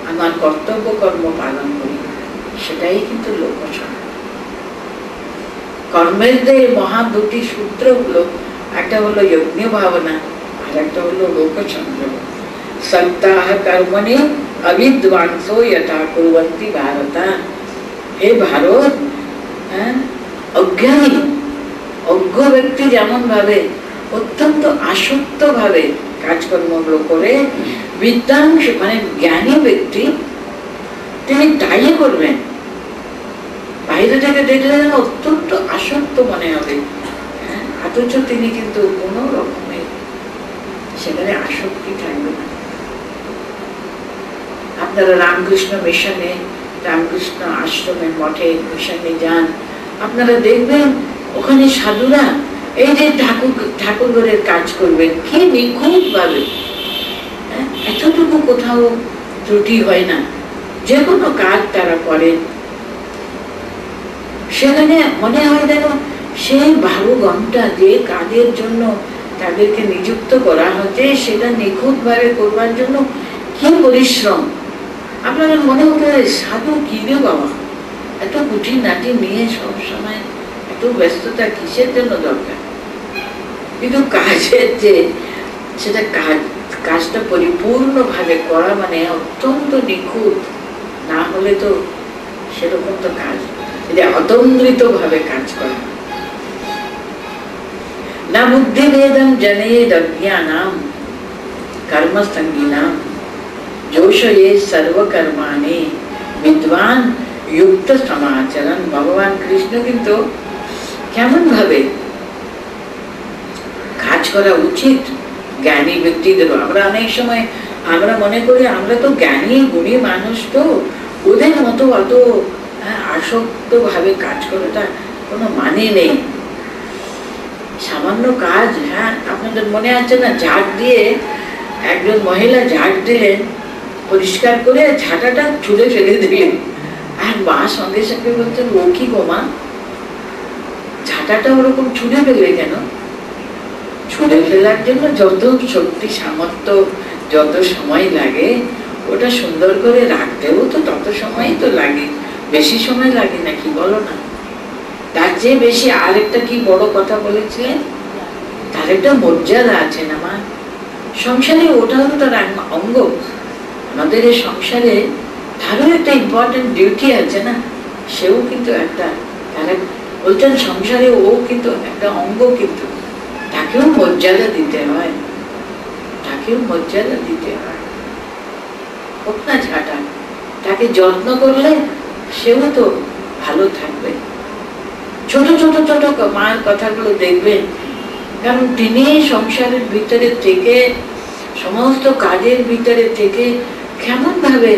আমার কর্তব্য কর্ম পালন করি। সেটাই কিন্তু লোক সংগ্রহ। কর্মের মহা দুটি সূত্র হলো, একটা হলো যজ্ঞ ভাবনা, আর একটা হলো লোক সংগ্রহ। সপ্তাহ কর্মণি অবিদ্বাংসো যথা কুর্বন্তি ভারতা। হে ভারত, অজ্ঞানী অজ্ঞ ব্যক্তি যেমন ভাবে অত্যন্ত আসক্ত ভাবে কাজকর্মগুলো করে, বিদ্যাংশ মানে জ্ঞানী ব্যক্তি তিনি তাই করবেন। বাইরে থেকে দেখলে অত্যন্ত আসক্ত মনে হবে, অথচ তিনি কিন্তু কোনো রকমের সেখানে আসক্তি থাকবে না। আপনারা রামকৃষ্ণ মিশনে, রামকৃষ্ণ আশ্রমের মঠে মিশনে যান, আপনারা দেখবেন ওখানে সাধুরা এই যে ঠাকুর ঘরের কাজ করবেন কি নিখুঁত ভাবে, এতটুকু কোথাও ত্রুটি হয় না। যে কোনো কাজ তারা করেন, সেখানে মনে হয় যেন সেই 12 ঘন্টা যে কাজের জন্য তাদেরকে নিযুক্ত করা হচ্ছে, সেটা নিখুঁত ভাবে করবার জন্য কি পরিশ্রম। আপনাদের মনে হতে পারে সাধু কি রে বাবা, এত কঠিন নাটি নিয়ে সব সময় এত ব্যস্ততা কিসের জন্য দরকার? কিন্তু কাজের যে সেটা কাজটা পরিপূর্ণ ভাবে করা মানে অত্যন্ত নিখুঁত না হলে তো সেরকম তো কাজ, এটা অতন্দ্রিত ভাবে কাজ করা। না বুদ্ধি ভেদম জনেদ অজ্ঞানাম কর্মসঙ্গিনাম যোশয়ে সর্বকর্মাণি বিদ্বান যুক্ত সমাচরণ। ভগবান কৃষ্ণ কিন্তু কেমন ভাবে কাজ করা উচিত জ্ঞানী ব্যক্তিদের। আমরা অনেক সময় আমরা মনে করি আমরা তো জ্ঞানী গুণী মানুষ, তো ওদের মতো অত আসক্ত ভাবে কাজ করাটা কোনো মানে নেই। সামান্য কাজ, আপনাদের মনে আছে না, ঝাড় দিয়ে একজন মহিলা ঝাড় দিলেন, পরিষ্কার করে ঝাঁটাটা ছুঁড়ে ফেলে দিলেন, আর মা সঙ্গে সঙ্গে বলছেন ও কি গো মা, ঝাঁটাটা ওরকম ছুঁড়ে ফেলবে কেন? ছুঁড়ে ফেলার জন্য যত শক্তি সামর্থ্য, যত সময় লাগে, ওটা সুন্দর করে রাখতেও তো তত সময় তো লাগে, বেশি সময় লাগে নাকি বলো না? তার চেয়ে বেশি আরেকটা কি বড় কথা বলেছিলেন, তার একটা মর্যাদা আছে না মা সংসারে, ওটাও তো তার অঙ্গ। আমাদের এই সংসারে তারও একটা ইম্পর্টেন্ট ডিউটি আছে না, সেও কিন্তু একটা, তারা বলছেন সংসারে ও কিন্তু একটা অঙ্গ, কিন্তু তাকেও মর্যাদা দিতে হয়, তাকেও মর্যাদা দিতে হয়, হোক না ঝাঁটা, তাকে যত্ন করলে সেও তো ভালো থাকবে। ছোট ছোট ছোট মায়ের কথাগুলো দেখবেন, কারণ তিনি সংসারের ভিতরে থেকে, সমস্ত কাজের ভিতরে থেকে কেমন ভাবে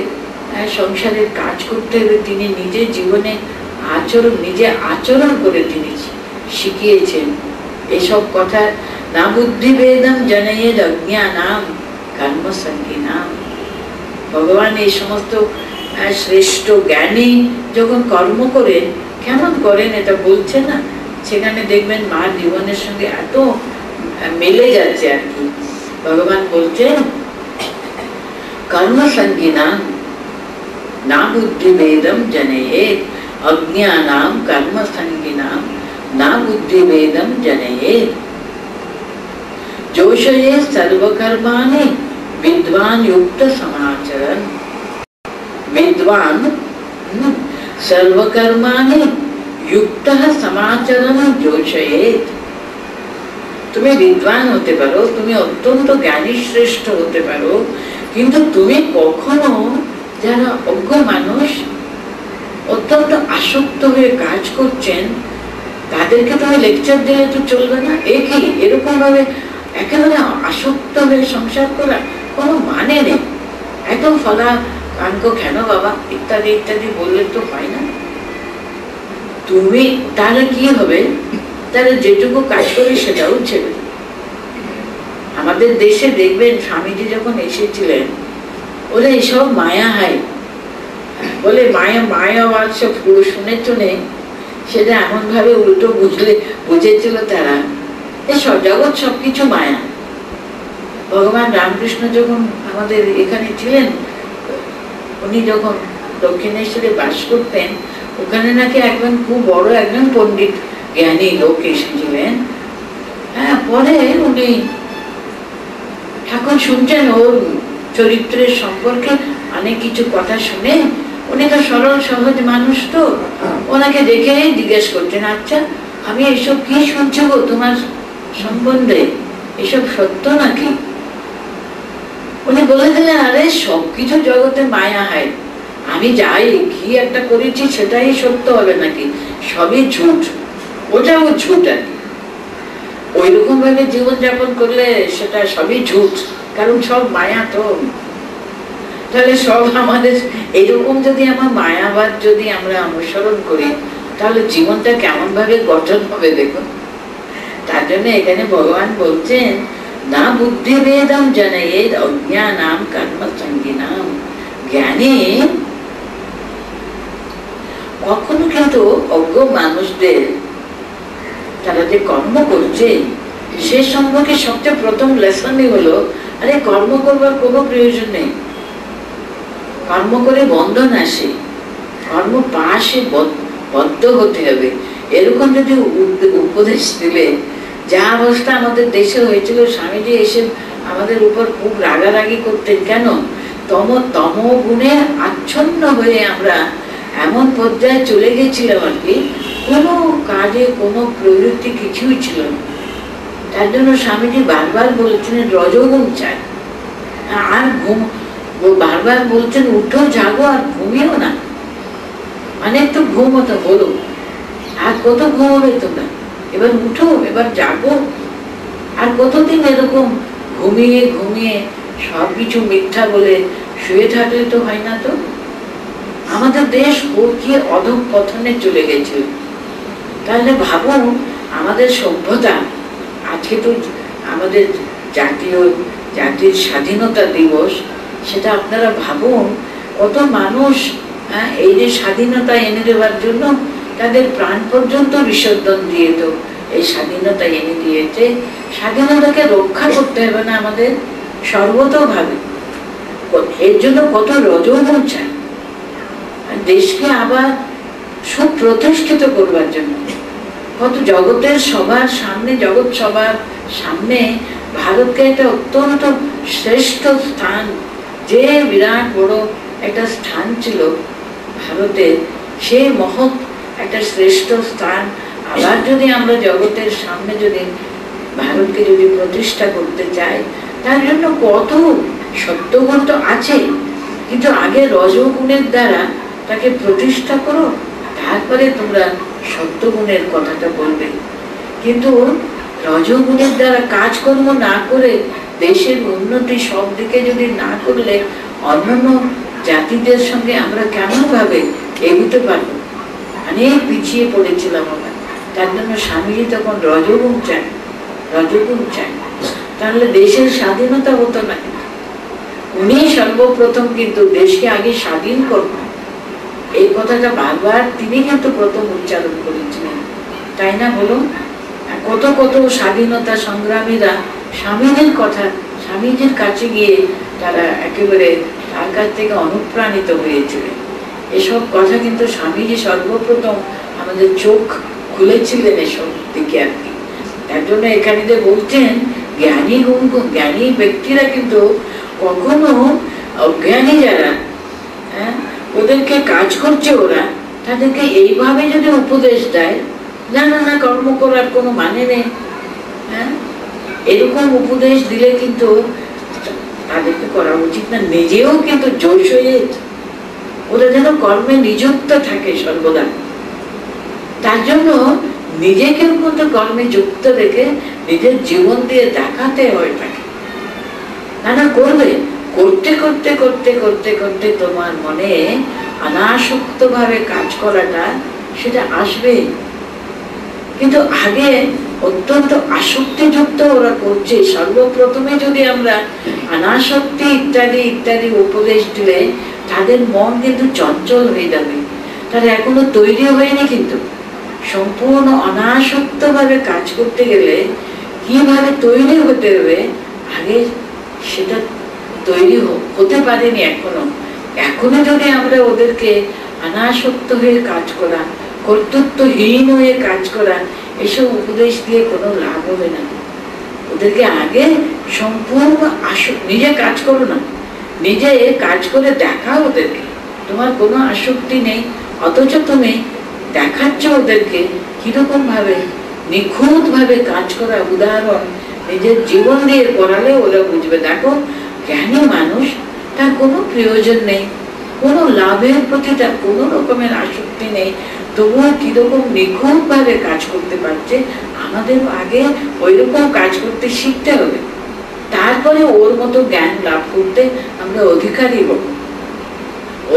সংসারের কাজ করতে হবে তিনি নিজের জীবনে নিজে আচরণ করে তিনি শিখিয়েছেন। এসব কথা না বুদ্ধি বেদম জনয়েদ অজ্ঞানাম কর্মসঙ্গিনাম। ভগবান এই সমস্ত শ্রেষ্ঠ জ্ঞানী যখন কর্ম করেন, কেমন করেন এটা বলছে না, সেখানে দেখবেন মার জীবনের সঙ্গে এত মিলে যাচ্ছে আর কি। ভগবান বলছেন কর্মসঙ্গিনাম না বুদ্ধি বেদম জনয়েদ অজ্ঞানাম কর্মসঙ্গিনাম না বুদ্ধি বেদম জনয়েদ जोषये सर्वकर्माणि विद्वान युक्त समाचरण। विद्वान सर्वकर्माणि युक्त समाचरण जोषयेत। তুমি বিদ্বান হতে পারো, তুমি অত্যন্ত জ্ঞানী শ্রেষ্ঠ হতে পারো, কিন্তু তুমি কখনো যারা অজ্ঞ মানুষ অত্যন্ত আসক্ত হয়ে কাজ করছেন তাদেরকে তুমি লেকচার দিলে তো চলবে না। একই এরকম ভাবে একেবারে আসক্ত হয়ে সংসার করা কোনো মানে নেই। একদম ফলা কানক কেন বাবা ইত্যাদি ইত্যাদি বললে তো হয় না। তুমি তাহলে কি হবে, তাহলে যেটুকু কাজ করি সেটাও ছেড়ে। আমাদের দেশে দেখবেন স্বামীজি যখন এসেছিলেন, ওরা এসব মায়া হয় বলে, মায়া মায়াবাদ সব শুনে শুনে সেটা এমন ভাবে উল্টো বুঝেছিল তারা, এসব জগৎ সবকিছু মায়া। ভগবান রামকৃষ্ণ যখন আমাদের এখানে ছিলেন, উনি যখন দক্ষিণেশ্বরে বাস করতেন, ওখানে নাকি একজন খুব বড় একজন পণ্ডিত জ্ঞানী লোক এসেছিলেন। হ্যাঁ, পরে উনি ঠাকুর শুনছেন ওর চরিত্রের সম্পর্কে অনেক কিছু কথা শুনে, উনি তো সরল সহজ মানুষ, তো ওনাকে দেখে জিজ্ঞেস করছেন, আচ্ছা আমি এসব কি শুনছি গো তোমার সম্বন্ধে, এসব সত্য নাকি? উনি বলে দিলেন, আরে সবকিছু জগতে মায়া হয়, আমি যাই কি একটা করেছি সেটাই সত্য হবে নাকি? সবই ঝুট, ওটাও ঝুট। আর ওই রকম ভাবে জীবনযাপন করলে সেটা সবই ঝুট, কারণ সব মায়া। তো তাহলে সব আমাদের এরকম যদি আমার মায়াবাদ যদি আমরা অনুসরণ করি, তাহলে জীবনটা কেমন ভাবে গঠন হবে দেখুন। তার জন্য এখানে ভগবান বলছেন না বুদ্ধি বেদম জনয়েদ অজ্ঞানাম কর্মসঙ্গিনাম। জ্ঞানী কখনো কিন্তু অজ্ঞ মানুষদের তারা যে কর্ম করছে সে সম্পর্কে সবচেয়ে প্রথম লেসনই হলো, আরে কর্ম করবার কোনো প্রয়োজন নেই, কর্ম করে বন্ধন আসে, কর্ম পাশে বদ্ধ হতে হবে। এরকম যদি উপদেশ দিলে, যা অবস্থা আমাদের দেশে হয়েছিল, স্বামীজি এসে আমাদের উপর খুব রাগারাগি করতেন, কেন তম গুণে আচ্ছন্ন হয়ে আমরা এমন পর্যায়ে চলে গেছিলাম আর কি, কোনো কাজে কোনো প্রবৃত্তি কিছুই ছিল না। তার জন্য স্বামীজি বারবার বলেছিলেন রজোগুণ চাই, আর বারবার বলছেন উঠো জাগো আর ঘুমিও না, মানে একটু ঘুমোতে হলো, আর কত ঘুমোবে তোমরা, এবার উঠো, এবার জাগো। আর কতদিন এরকম ঘুমিয়ে ঘুমিয়ে সবকিছু মিথ্যা বলে শুয়ে থাকলে তো হয় না। তো আমাদের দেশ কি অধঃপতনে চলে গেছিল। তাহলে ভাবুন আমাদের সভ্যতা, আজকে তো আমাদের জাতির স্বাধীনতা দিবস, সেটা আপনারা ভাবুন কত মানুষ এই যে স্বাধীনতা এনে দেওয়ার জন্য তাদের প্রাণ পর্যন্ত বিসর্জন দিয়ে তো এই স্বাধীনতা এনে দিয়েছে। স্বাধীনতাকে রক্ষা করতে হবে না আমাদের সর্বতভাবে, এর জন্য কত রজোগুণ চাই, দেশকে আবার সুপ্রতিষ্ঠিত করবার জন্য কত জগতের সবার সামনে, জগৎ সবার সামনে ভারতকে একটা অত্যন্ত শ্রেষ্ঠ স্থান, যে বিরাট বড় একটা স্থান ছিল ভারতের, সেই মহৎ একটা শ্রেষ্ঠ স্থান আবার যদি আমরা জগতের সামনে যদি ভারতকে যদি প্রতিষ্ঠা করতে চাই, তার জন্য কত সত্যগুণ তো আছে, কিন্তু আগে রজগুণের দ্বারা তাকে প্রতিষ্ঠা করো, তারপরে তোমরা সত্যগুণের কথাটা বলবে। কিন্তু রজগুণের দ্বারা কাজকর্ম না করে, দেশের উন্নতি সব দিকে যদি না করলে, অন্যান্য জাতিদের সঙ্গে আমরা কেমন ভাবে এগোতে পারবো? অনেক পিছিয়ে পড়েছিলাম আমরা। তার জন্য স্বামীজি তখন রজগুণ চান, রজগুণ চান, তাহলে দেশের স্বাধীনতা হতো না। উনি সর্বপ্রথম কিন্তু দেশকে আগে স্বাধীন করবেন, এই কথাটা বারবার তিনি কিন্তু প্রথম উচ্চারণ করেছিলেন, তাই না বলুন? কত কত স্বাধীনতা সংগ্রামীরা স্বামীজির কথা, স্বামীজির কাছে গিয়ে তারা একেবারে তার কাছ থেকে অনুপ্রাণিত হয়েছিলেন। এসব কথা কিন্তু স্বামীজি সর্বপ্রথম আমাদের চোখ খুলেছিলেন এসব দিকে আর কি। তার জন্য এখানে বলছেন জ্ঞানী গুণ, জ্ঞানী ব্যক্তিরা কিন্তু কখনো অজ্ঞানী যারা, হ্যাঁ, ওদেরকে কাজ করছে ওরা, তাদেরকে এইভাবে যদি উপদেশ দেয়, না না না কর্ম করার কোনো মানে নেই, হ্যাঁ, এরকম উপদেশ দিলে কিন্তু তাদেরকে করা উচিত না। নিজেও কিন্তু জোশ হয়ে ওরা যেন কর্মে নিযুক্ত থাকে সর্বদা, তার জন্য নিজেকেও কিন্তু কর্মে যুক্ত রেখে নিজের জীবন দিয়ে দেখাতে হয় তাকে। না না করবে, করতে করতে করতে করতে করতে তোমার মনে অনাসক্ত ভাবে কাজ করাটা সেটা আসবে। কিন্তু আগে অত্যন্ত আসক্তিযুক্ত ওরা করছে। সর্বপ্রথমে যদি আমরা অনাসক্তি ইত্যাদি ইত্যাদি উপদেশ দিলে তাদের মন কিন্তু চঞ্চল হয়ে যাবে, তারা এখনো তৈরি হয়নি। কিন্তু সম্পূর্ণ অনাসক্ত ভাবে কাজ করতে গেলে কিভাবে তৈরি হতে হবে, আগে সেটা তৈরি হতে পারেনি এখনো। এখনো যদি আমরা ওদেরকে অনাসক্ত হয়ে কাজ করা, কর্তৃত্বহীন হয়ে কাজ করা, এসব উপদেশ দিয়ে কোনো লাভ হবে না। ওদেরকে আগে সম্পূর্ণ নিজে কাজ করো না, নিজে কাজ করে দেখাও ওদেরকে তোমার কোনো আসক্তি নেই, অথচ তুমি দেখাচ্ছ ওদেরকে কিরকম ভাবে নিখুঁত ভাবে কাজ করা উদাহরণ নিজের জীবন দিয়ে করালে ওরা বুঝবে। দেখো জ্ঞানী মানুষ, তার কোনো প্রয়োজন নেই, কোনো লাভের প্রতি তার কোনো রকমের আসক্তি নেই, তবুও কিরকম নিখুঁত ভাবে কাজ করতে পারছে। আমাদের আগে ওই রকম কাজ করতে শিখতে হবে, তারপরে ওর মতো জ্ঞান লাভ করতে আমরা অধিকারী হব।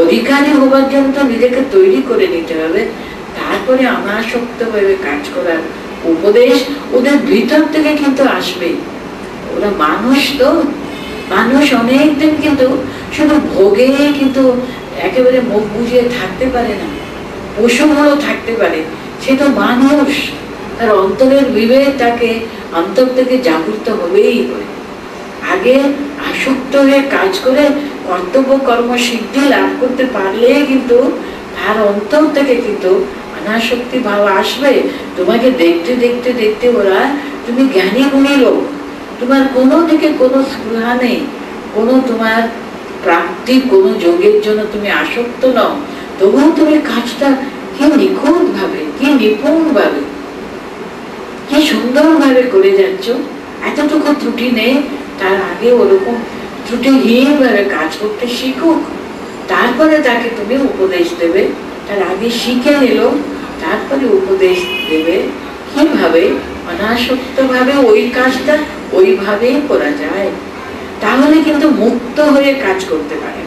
অধিকারী হবার জন্য তো নিজেকে তৈরি করে নিতে হবে, তারপরে অনাসক্ত ভাবে কাজ করার উপদেশ ওদের ভিতর থেকে কিন্তু আসবে। ওরা মানুষ, তো মানুষ অনেকদিন কিন্তু শুধু ভোগে কিন্তু একেবারে মুখ বুঝিয়ে থাকতে পারে না, পশুগুলো থাকতে পারে, সে তো মানুষ, তার অন্তরের বিবেক তাকে অন্তর থেকে জাগৃত হবেই হবে। আগে আসক্ত হয়ে কাজ করে কর্তব্য কর্ম সিদ্ধি লাভ করতে পারলে কিন্তু তার অন্তর থেকে কিন্তু অনাসক্তি ভাব আসবে। তোমাকে দেখতে দেখতে দেখতে ওরা, তুমি জ্ঞানী গুণী লোক, তোমার কোনো দিকে কোনো স্পৃহা নেই, কোনো তোমার প্রাপ্তি কোনো যোগের জন্য তুমি আসক্ত নও, তবুও তুমি কাজটা কি নিখুঁত ভাবে, কি নিপুণ ভাবে, কি সুন্দর ভাবে করে যাচ্ছ, এতটুকু ত্রুটি নেই। তার আগে ওরকম ত্রুটিহীন ভাবে কাজ করতে শিখুক, তারপরে তাকে তুমি উপদেশ দেবে। তার আগে শিখে নিল, তারপরে উপদেশ দেবে কিভাবে অনাসক্ত ভাবে ওই কাজটা ওইভাবেই করা যায়। তাহলে কিন্তু মুক্ত হয়ে কাজ করতে পারে,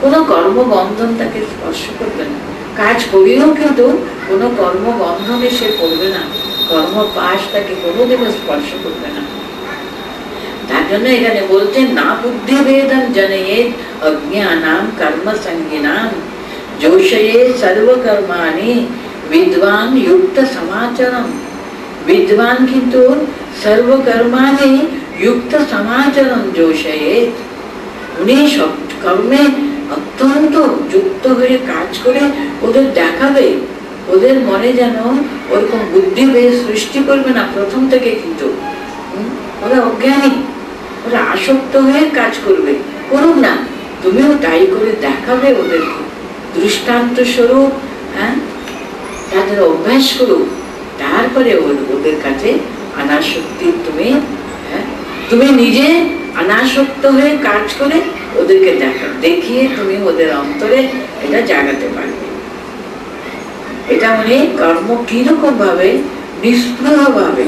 কোনো কর্মবন্ধন তাকে স্পর্শ করবে না। কাজ করিও কিন্তু কোনো কর্মবন্ধনে সে পড়বে না, কর্মপাশ তাকে কোনোদিনও স্পর্শ করবে না। তার জন্য এখানে বলছেন না বুদ্ধি ভেদন জনয়েত অজ্ঞানাম কর্ম সঙ্গিনাম যোষয়ে সর্বকর্মাণি বিদ্বান যুক্ত সমাচরম। विद्वान किंतु सर्वकर्माणि युक्त समाचरण जोशयेत। उन्हें सब कर्मे অত্যন্ত যুক্ত হয়ে কাজ করে ওদের দেখাবে, ওদের মনে যেন ওরকম বুদ্ধি বেশ সৃষ্টি করবে না প্রথম থেকে। কিন্তু ওরা অজ্ঞানী, ওরা আসক্ত হয়ে কাজ করবে, করুক না, তুমিও তাই করে দেখাবে ওদেরকে দৃষ্টান্ত স্বরূপ। হ্যাঁ, তাদের অভ্যাস করুক, তারপরে ওদের কাছে অনাসক্তি তুমি নিজে অনাসক্ত হয়ে কাজ করে ওদেরকে দেখিয়ে তুমি ওদের অন্তরে এটা জাগাতে পারবে। এটা মানে কর্ম কিরকম ভাবে নিষ্প্রহ ভাবে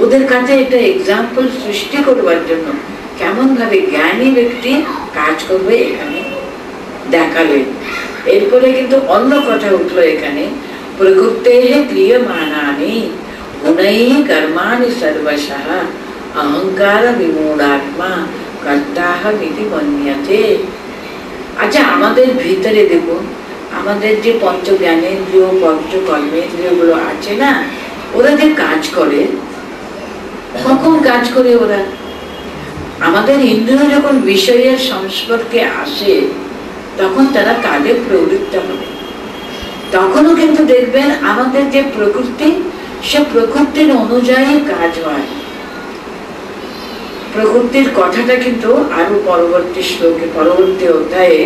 ওদের কাছে এটা এক্সাম্পল সৃষ্টি করবার জন্য কেমন ভাবে জ্ঞানী ব্যক্তি কাজ করবে এখানে দেখালেন। এরপরে কিন্তু অন্য কথা উঠলো এখানে, প্রকৃতেঃ ক্রিয়মাণানি গুণৈঃ কর্মাণি সর্বশঃ অহংকার বিমূঢ়াত্মা কর্তাহমিতি মন্যতে। আচ্ছা, আমাদের ভিতরে দেখুন, আমাদের যে পঞ্চ জ্ঞানেন্দ্রিয় পঞ্চ কর্মেন্দ্রিয় গুলো আছে না, ওরা যে কাজ করে, কখন কাজ করে ওরা? আমাদের ইন্দ্রিয় যখন বিষয়ের সংস্পর্শে আসে তখন তারা কাজে প্রবৃত্ত হবে। তখনও কিন্তু দেখবেন আমাদের যে প্রকৃতি, সে প্রকৃতির অনুযায়ী কাজ হয়। প্রকৃতির কথাটা কিন্তু আরো পরবর্তী শ্লোকে, পরবর্তী অধ্যায়ে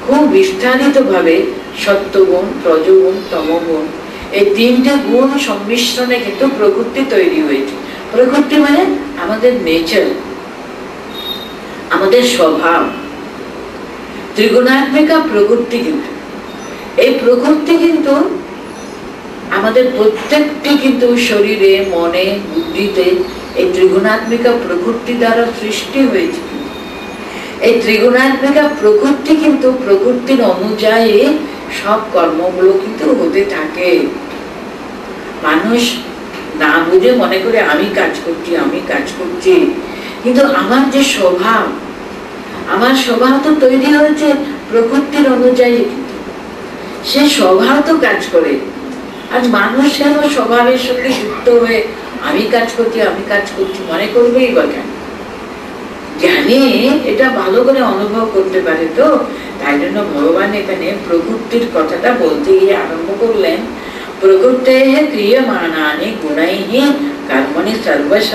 খুব বিস্তারিত ভাবে সত্যগুণ, রজগুণ, তমগুণ, এই তিনটে গুণ সংমিশ্রণে কিন্তু প্রকৃতি তৈরি হয়েছে। প্রকৃতি মানে আমাদের নেচার, আমাদের স্বভাব, ত্রিগুণাত্মিকা প্রকৃতি। কিন্তু এই প্রকৃতি কিন্তু আমাদের প্রত্যেকটি কিন্তু শরীরে, মনে, বুদ্ধিতে এই ত্রিগুণাত্মিকা প্রকৃতি দ্বারা সৃষ্টি হয়েছে। এই ত্রিগুণাত্মিকা প্রকৃতি কিন্তু প্রকৃতির অনুযায়ী সব কর্মগুলো কিন্তু হতে থাকে। মানুষ না বুঝে মনে করে আমি কাজ করছি, আমি কাজ করছি, কিন্তু আমার যে স্বভাব, আমার স্বভাব তো তৈরি হয়েছে প্রকৃতির অনুযায়ী, কিন্তু সে স্বভাব তো কাজ করে। আজ মানুষ কেন স্বভাবের সঙ্গে যুক্ত হয়ে আমি কাজ করছি, আমি কাজ করছি মনে করবেই বা কেন? জ্ঞানী এটা ভালো করে অনুভব করতে পারে তো। তাই জন্য ভগবান এখানে প্রকৃতির কথাটা বলতে গিয়ে আরম্ভ করলেন, প্রকৃতেঃ ক্রিয়মাণানি গুণৈঃ কর্মণি সর্বশঃ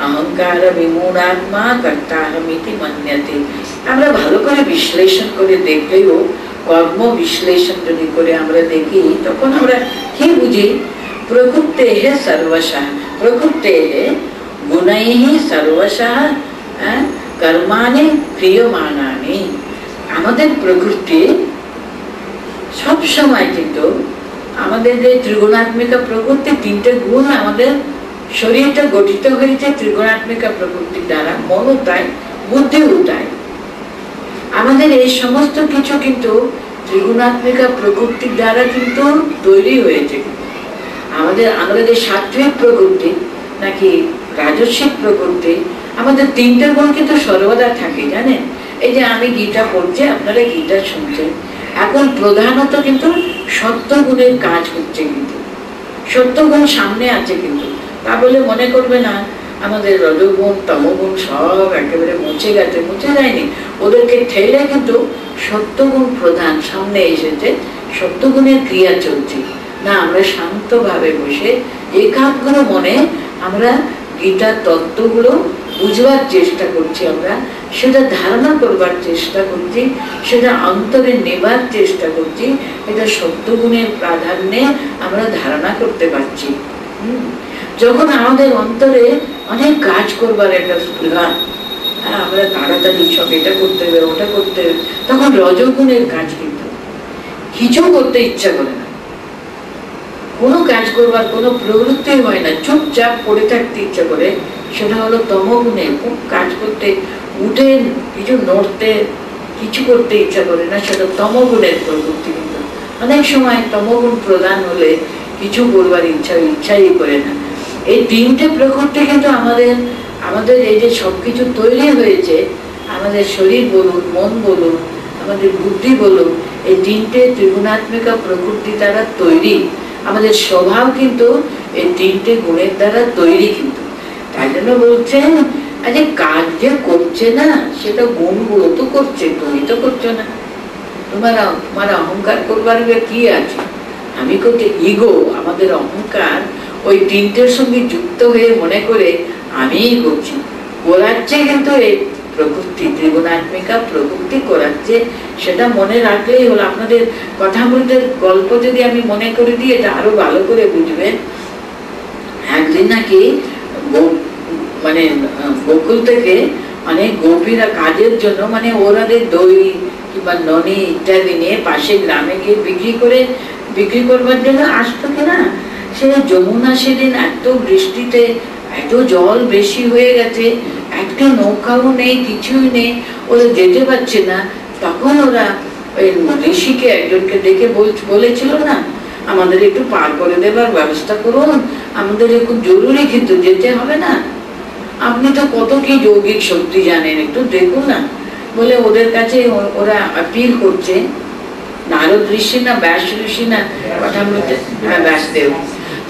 অহংকার বিমূঢ়াত্মা কর্তাহমিতি মন্যতে। আমরা ভালো করে বিশ্লেষণ করে দেখলেও, কর্ম বিশ্লেষণ যদি করে আমরা দেখি, তখন আমরা কি বুঝি? প্রকৃতেঃ সর্বশঃ, প্রকৃতেঃ গুণৈঃ সর্বশঃ কর্মাণি ক্রিয়মাণানি। আমাদের প্রকৃতি সব সময় কিন্তু আমাদের যে ত্রিগুণাত্মিকা প্রকৃতি, তিনটে গুণ আমাদের শরীরটা গঠিত হয়েছে ত্রিগুণাত্মিকা প্রকৃতির দ্বারা। মনও তাই, বুদ্ধিও তাই। আমাদের এই সমস্ত কিছু কিন্তু ত্রিগুণাত্মিকা প্রকৃতির দ্বারা কিন্তু তৈরি হয়েছে। আমাদের যে সাত্বিক প্রকৃতি নাকি রাজস্বিক প্রকৃতি, আমাদের তিনটে গুণ কিন্তু সর্বদা থাকে, জানেন? এই যে আমি গীতা পড়ছি, আপনারা গীতা শুনছেন, এখন প্রধানত কিন্তু সত্যগুণের কাজ হচ্ছে। কিন্তু সত্যগুণ সামনে আছে, কিন্তু তা বলে মনে করবে না আমাদের রজগুণ তমগুণ সব একেবারে মুছে গেছে। মুছে যায়নি, ওদেরকে ঠেলে কিন্তু সত্যগুণ প্রধান সামনে এসেছে, সত্যগুণের ক্রিয়া চলছে। না, আমরা শান্তভাবে বসে একাগ্র মনে আমরা গীতার তত্ত্বগুলো বুঝবার চেষ্টা করছি, আমরা সেটা ধারণা করবার চেষ্টা করছি, সেটা অন্তরে নেবার চেষ্টা করছি। এটা সত্যগুণের প্রাধান্যে আমরা ধারণা করতে পারছি। যখন আমাদের অন্তরে অনেক কাজ করবার একটা স্পৃহা, আমরা তাড়াতাড়ি সব এটা করতে হবে, ওটা করতে হবে, তখন রজগুণের কাজ কিন্তু কিছু করতে ইচ্ছা করে না, কোনো কাজ করবার কোনো প্রবৃত্তি হয় না, চুপচাপ পড়ে থাকতে ইচ্ছা করে। সেটা হলো তমগুণে। খুব কাজ করতে, উঠে কিছু নড়তে, কিছু করতে ইচ্ছা করে না, সেটা তমগুণের প্রবৃত্তি। কিন্তু অনেক সময় তমগুণ প্রধান হলে কিছু করবার ইচ্ছাই করে না। এই তিনটে প্রকৃতি কিন্তু আমাদের এই যে সবকিছু তৈরি হয়েছে, আমাদের শরীর বলুন, মন বলুন, আমাদের বুদ্ধি বলুন, এই তিনটে ত্রিগুণাত্মিকা প্রকৃতি দ্বারা তৈরি। আমাদের স্বভাব কিন্তু এই তিনটে গুণের দ্বারা তৈরি। কিন্তু তাই জন্য বলছেন আরে কাজ যে করছে না সেটা গুণগুলো তো করছে, তুমি তো করছো না। তোমার অহংকার করবার কি আছে? আমি করতে ইগো, আমাদের অহংকার ওই তিনটের সঙ্গে যুক্ত হয়ে মনে করে আমিই করছি, করাচ্ছে। কিন্তু এই প্রকৃতি, ত্রিগুণাত্মিকা প্রকৃতি করাচ্ছে, সেটা মনে রাখলেই হলো। আপনাদের কথা বলতে গল্প যদি আমি মনে করে দিই, এটা আরো ভালো করে বুঝবেন। একদিন নাকি মানে গোকুল থেকে মানে গোপীরা কাজের জন্য মানে ওরাদের দই কিংবা ননি ইত্যাদি নিয়ে পাশে গ্রামে গিয়ে বিক্রি করবার জন্য আসতো কিনা। সে যমুনা সেদিন এত বৃষ্টিতে এত জল বেশি হয়ে গেছে, একটা নৌকাও নেই, কিছুই নেই, ওরা যেতে পারছে না। তখন ওরা ওই ঋষিকে একজনকে ডেকে বলেছিল না, আমাদের একটু পার করে দেবার ব্যবস্থা করুন, আমাদের খুব জরুরি, কিন্তু যেতে হবে না, আপনি তো কত কি যৌগিক শক্তি জানেন, একটু দেখুন না। বলে ওদের কাছে ওরা আপিল করছে, নারদ ঋষি না ব্যাস ঋষি না কথা বলতে, হ্যাঁ ব্যাসদেব।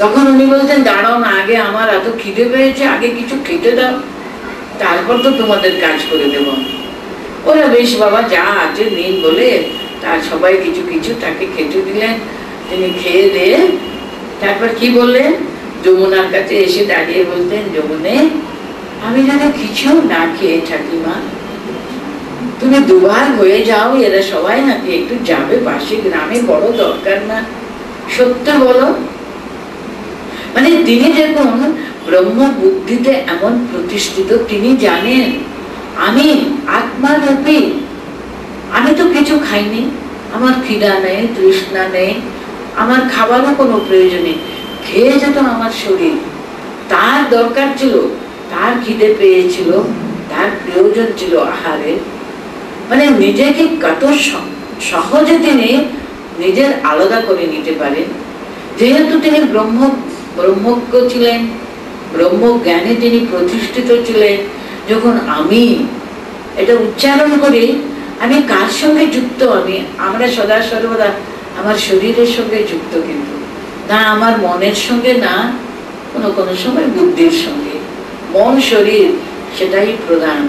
তখন উনি বলতেন দাঁড়াও না, আগে আমার এত খিদে পেয়েছে, আগে কিছু খেতে দাও, তারপর তো তোমাদের কাজ করে দেব। ওরা বেশ বাবা যা আছে নিন বলে তার সবাই কিছু কিছু তাকে খেতে দিলেন। তিনি খেয়ে দিয়ে তারপর কি বললেন, যমুনার কাছে এসে দাঁড়িয়ে বলতেন, যমুনে আমি যেন কিছু না খেয়ে থাকি মা, তুমি দুবার হয়ে যাও, এরা সবাই নাকি একটু যাবে পাশে গ্রামে, বড় দরকার না, সত্য বলো। মানে তিনি দেখুন ব্রহ্ম বুদ্ধিতে এমন প্রতিষ্ঠিত, তিনি জানেন আমি আত্মারূপী, আমি তো কিছু খাইনি, আমার খিদা নেই, তৃষ্ণা নেই, আমার খাবারও কোনো প্রয়োজন নেই, খেয়ে যেত আমার শরীর, তার দরকার ছিল, তার খিদে পেয়েছিল, তার প্রয়োজন ছিল আহারের। মানে নিজেকে কত সহজে তিনি নিজের আলাদা করে নিতে পারেন, যেহেতু তিনি ব্রহ্মজ্ঞ ছিলেন, ব্রহ্মজ্ঞানে তিনি প্রতিষ্ঠিত ছিলেন। যখন আমি এটা উচ্চারণ করি, আমি কার সঙ্গে যুক্ত? আমরা সদা সর্বদা আমার শরীরের সঙ্গে যুক্ত, কিন্তু না আমার মনের সঙ্গে, না কোনো সময় বুদ্ধির সঙ্গে। মন শরীর সেটাই প্রধান,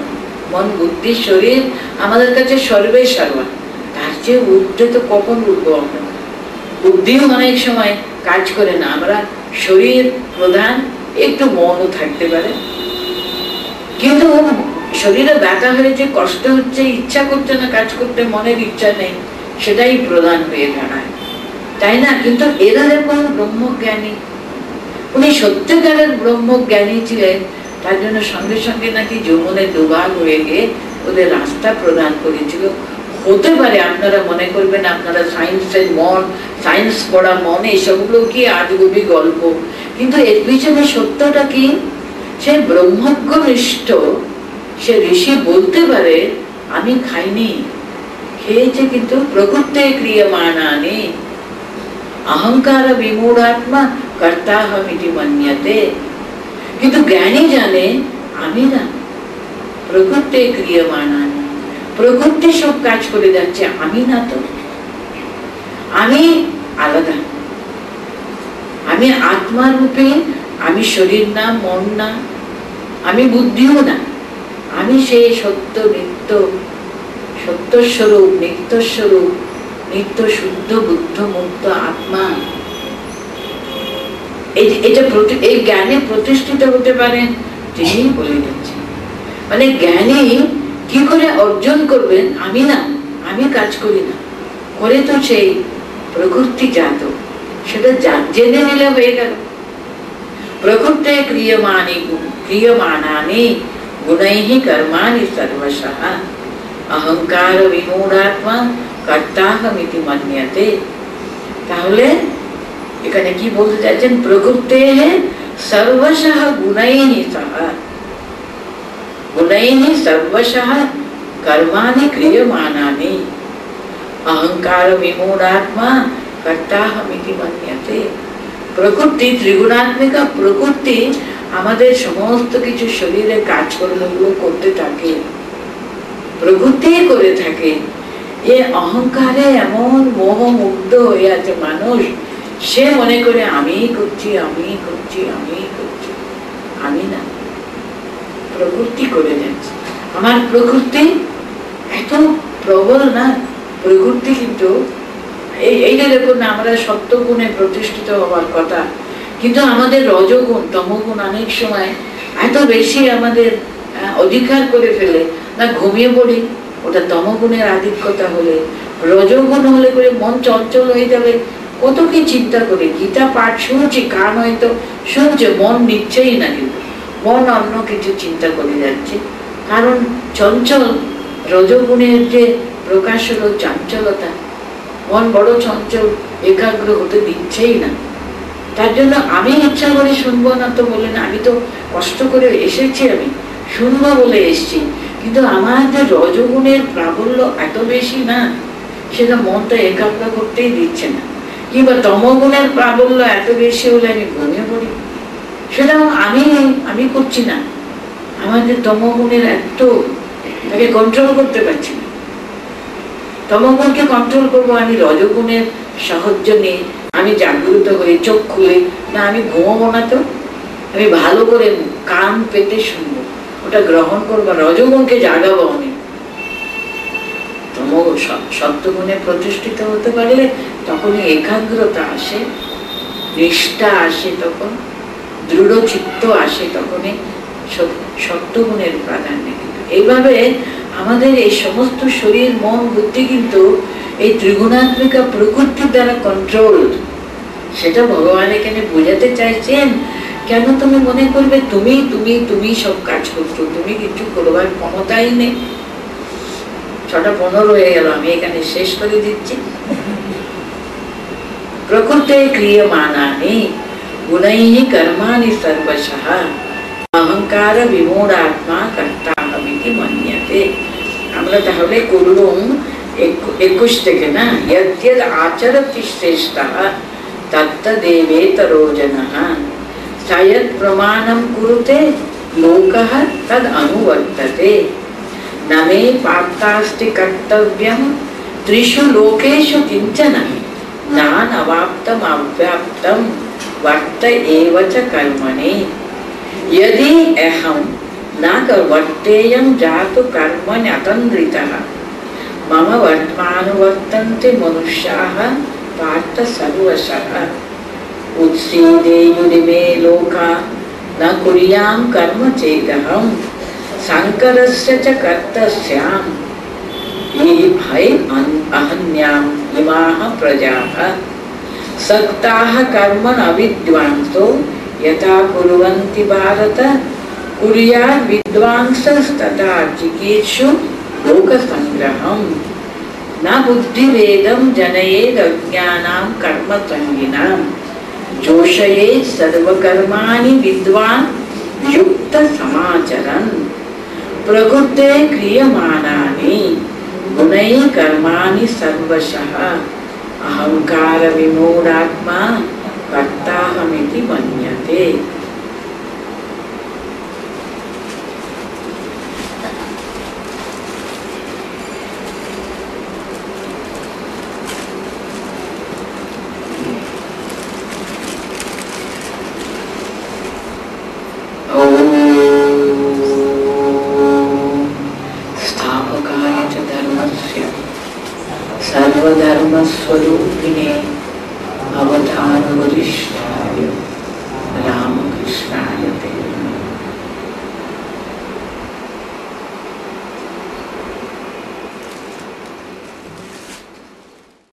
মন বুদ্ধি শরীর আমাদের কাছে সর্বে সর্বা, তার চেয়ে ঊর্ধ্বে তো কখন উঠবো আমরা? বুদ্ধিও অনেক সময় কাজ করে না, আমরা শরীর প্রধান, একটু মনও থাকতে পারে, কিন্তু শরীরে ব্যথা হয়েছে, কষ্ট হচ্ছে, ইচ্ছা করছে না কাজ করতে, মনের ইচ্ছা নেই, সেটাই প্রধান হয়ে দাঁড়ায়, তাই না? কিন্তু এরা যখন ব্রহ্মজ্ঞানী, উনি সত্যিকারের ব্রহ্মজ্ঞানী ছিলেন, তার জন্য সঙ্গে সঙ্গে নাকি যমুনে দুভাগ হয়ে গিয়ে ওদের রাস্তা প্রদান করেছিল। হতে পারে আপনারা মনে করবেন আপনারা সায়েন্সের মন, সায়েন্স পড়া মন, এইসবগুলো কি আজগুবি গল্প, কিন্তু এর পিছনে সত্যটা কি? সে ব্রহ্মজ্ঞনিষ্ঠ, সে ঋষি বলতে পারে আমি খাইনি, খেয়েছে কিন্তু প্রকৃতে ক্রিয়মাণানি অহংকার বিমূঢ়াত্মা কর্তাহমিতি মন্যতে। কিন্তু জ্ঞানী জানে আমি না, প্রকৃতে ক্রিয়মাণানি, প্রকৃতি সব কাজ করে যাচ্ছে, আমি না তো, আমি আলাদা, আমি আত্মা রূপে, আমি শরীর না, মন না, আমি বুদ্ধিও না, আমি সেই সত্য নিত্য, সত্যস্বরূপ, নিত্যস্বরূপ, নিত্য শুদ্ধ বুদ্ধ মুক্ত আত্মা। এই জ্ঞানে প্রতিষ্ঠিত হতে পারেন তিনি বলে দিচ্ছেন। মানে জ্ঞানী কি করে অর্জন করবেন? আমি না, আমি কাজ করি না, করে তো সেই প্রকৃতি জাত, সেটা জেনে নিলে হয়ে গেল। প্রকৃতে ক্রিয়মাণানি গুণৈহি কর্মাণি সর্বশঃ অহংকার বিমূঢ়াত্মা কর্তাহমিতি মন্যতে। তাহলে এখানে কি বলতে চাইছেন? প্রকৃতে সর্বশঃ গুণৈহি সহ, গুণৈহি সর্বশঃ কর্মাণি ক্রিয়মাণানি অহংকার বিমূঢ়াত্মা কর্তাহমিতি মন্যতে। প্রকৃতি ত্রিগুণাত্মিকা প্রকৃতি আমাদের সমস্ত কিছু শরীরে কাজকর্মগুলো করতে থাকে, প্রকৃতি করে থাকে। এ অহংকারে এমন মোহমুগ্ধ হয়ে আছে মানুষ, সে মনে করে আমি করছি, আমি করছি, আমি করছি। আমি না, প্রকৃতি করে যাচ্ছে। আমার প্রকৃতি এত প্রবল না, প্রকৃতি কিন্তু এইটা দেখুন না, আমরা সত্যগুণে প্রতিষ্ঠিত হওয়ার কথা, কিন্তু আমাদের রজগুণ তমগুণ অনেক সময় এত বেশি আমাদের অধিকার করে ফেলে না, ঘুমিয়ে পড়ি। ওটা তমগুণের আধিক্যতা হলে, রজগুণ হলে করে মন চঞ্চল হয়ে যাবে, কত কি চিন্তা করে। গীতা পাঠ শুনছি, কান হয়তো শুনছে, মন নিচ্ছেই না, কিন্তু মন অন্য কিছু চিন্তা করে যাচ্ছে। কারণ চঞ্চল, রজগুণের যে প্রকাশ হলো চঞ্চলতা, মন বড় চঞ্চল, একাগ্র হতে দিচ্ছেই না। তার জন্য আমি ইচ্ছা করে শুনবো না তো বলে না, আমি তো কষ্ট করে এসেছি, আমি শুনবো বলে এসছি, কিন্তু আমার যে রজগুণের প্রাবল্য এত বেশি না, সেটা মনটা একাগ্র করতেই দিচ্ছে না। কিংবা তমগুণের প্রাবল্য এত বেশি হলে আমি ঘুমিয়ে পড়ি, সেটাও আমি করছি না। আমাদের তমগুণের একটু তাকে কন্ট্রোল করতে পারছি না। তমগুণকে কন্ট্রোল করবো আমি রজগুণের সাহায্য নিয়ে, আমি জাগ্রত হয়ে চোখ খুলে না, আমি ঘুমাবো না তো, আমি ভালো করে কান পেতে শুনবো, ওটা গ্রহণ করবো, রজগুণকে জাগাবো আমি। সত্যগুণে প্রতিষ্ঠিত হতে পারলে তখনই একাগ্রতা আসে, নিষ্ঠা আসে, তখন দৃঢ় চিত্ত আসে, তখনই সত্যগুণের প্রাধান্য। কিন্তু এইভাবে আমাদের এই সমস্ত শরীর, মন, বুদ্ধি কিন্তু এই ত্রিগুণাত্মিকা প্রকৃতির দ্বারা কন্ট্রোল। সেটা ভগবান এখানে বোঝাতে চাইছেন। কেন তুমি মনে করবে তুমি তুমি তুমি সব কাজ করছো, তুমি কিছু করবার ক্ষমতাই নেই। 6:15 হয়ে গেল, আমি এখানে শেষ করে দিচ্ছি। প্রকৃতে ক্রিয়মাণানি গুণৈঃ কর্মাণি সর্বশঃ অহংকার বিমূঢ়াত্মা কর্তাহমিতি মন্যতে। আমরা তাহলে করলুম 21 থেকে না, যদ্যদ আচরতি শ্রেষ্ঠঃ তত্তদেবেতরো জনঃ সয়ৎ প্রমাণম কুরুতে লোকঃ তদ অনুবর্ততে न मे पार्थास्ति कर्तव्यं त्रिषु लोकेषु किंचन नानवाप्तम अव्याप्तम वर्त एव च कर्मणि यदि अहं न वर्तेयं जातु कर्मणि अतन्द्रितः मम वर्त्मानुवर्तन्ते मनुष्याः पार्थ सर्वशः उत्सीदेयुरिमे लोका न कुर्यां कर्म चेदहं शंकरस्य च कर्तस्याम् ये भय अहन्याम् इमाः प्रजाः सक्ताः कर्मण अविद्वांसो यथा कुर्वन्ति भारत कुर्यात् विद्वांसस्तथा चिकीर्षु लोकसंग्रहम् न बुद्धिभेदं जनयेद् अज्ञानां कर्मसंगिनाम् जोषयेत् सर्वकर्माणि विद्वान् युक्त समाचरन् प्रकृते क्रियमाणानि गुणैः कर्माणि सर्वशः अहंकार विमूढात्मा कर्ताहमिति मन्यते। सर्वधर्मस्वरूपिणे अवतारवरिष्ठाय रामकृष्णाय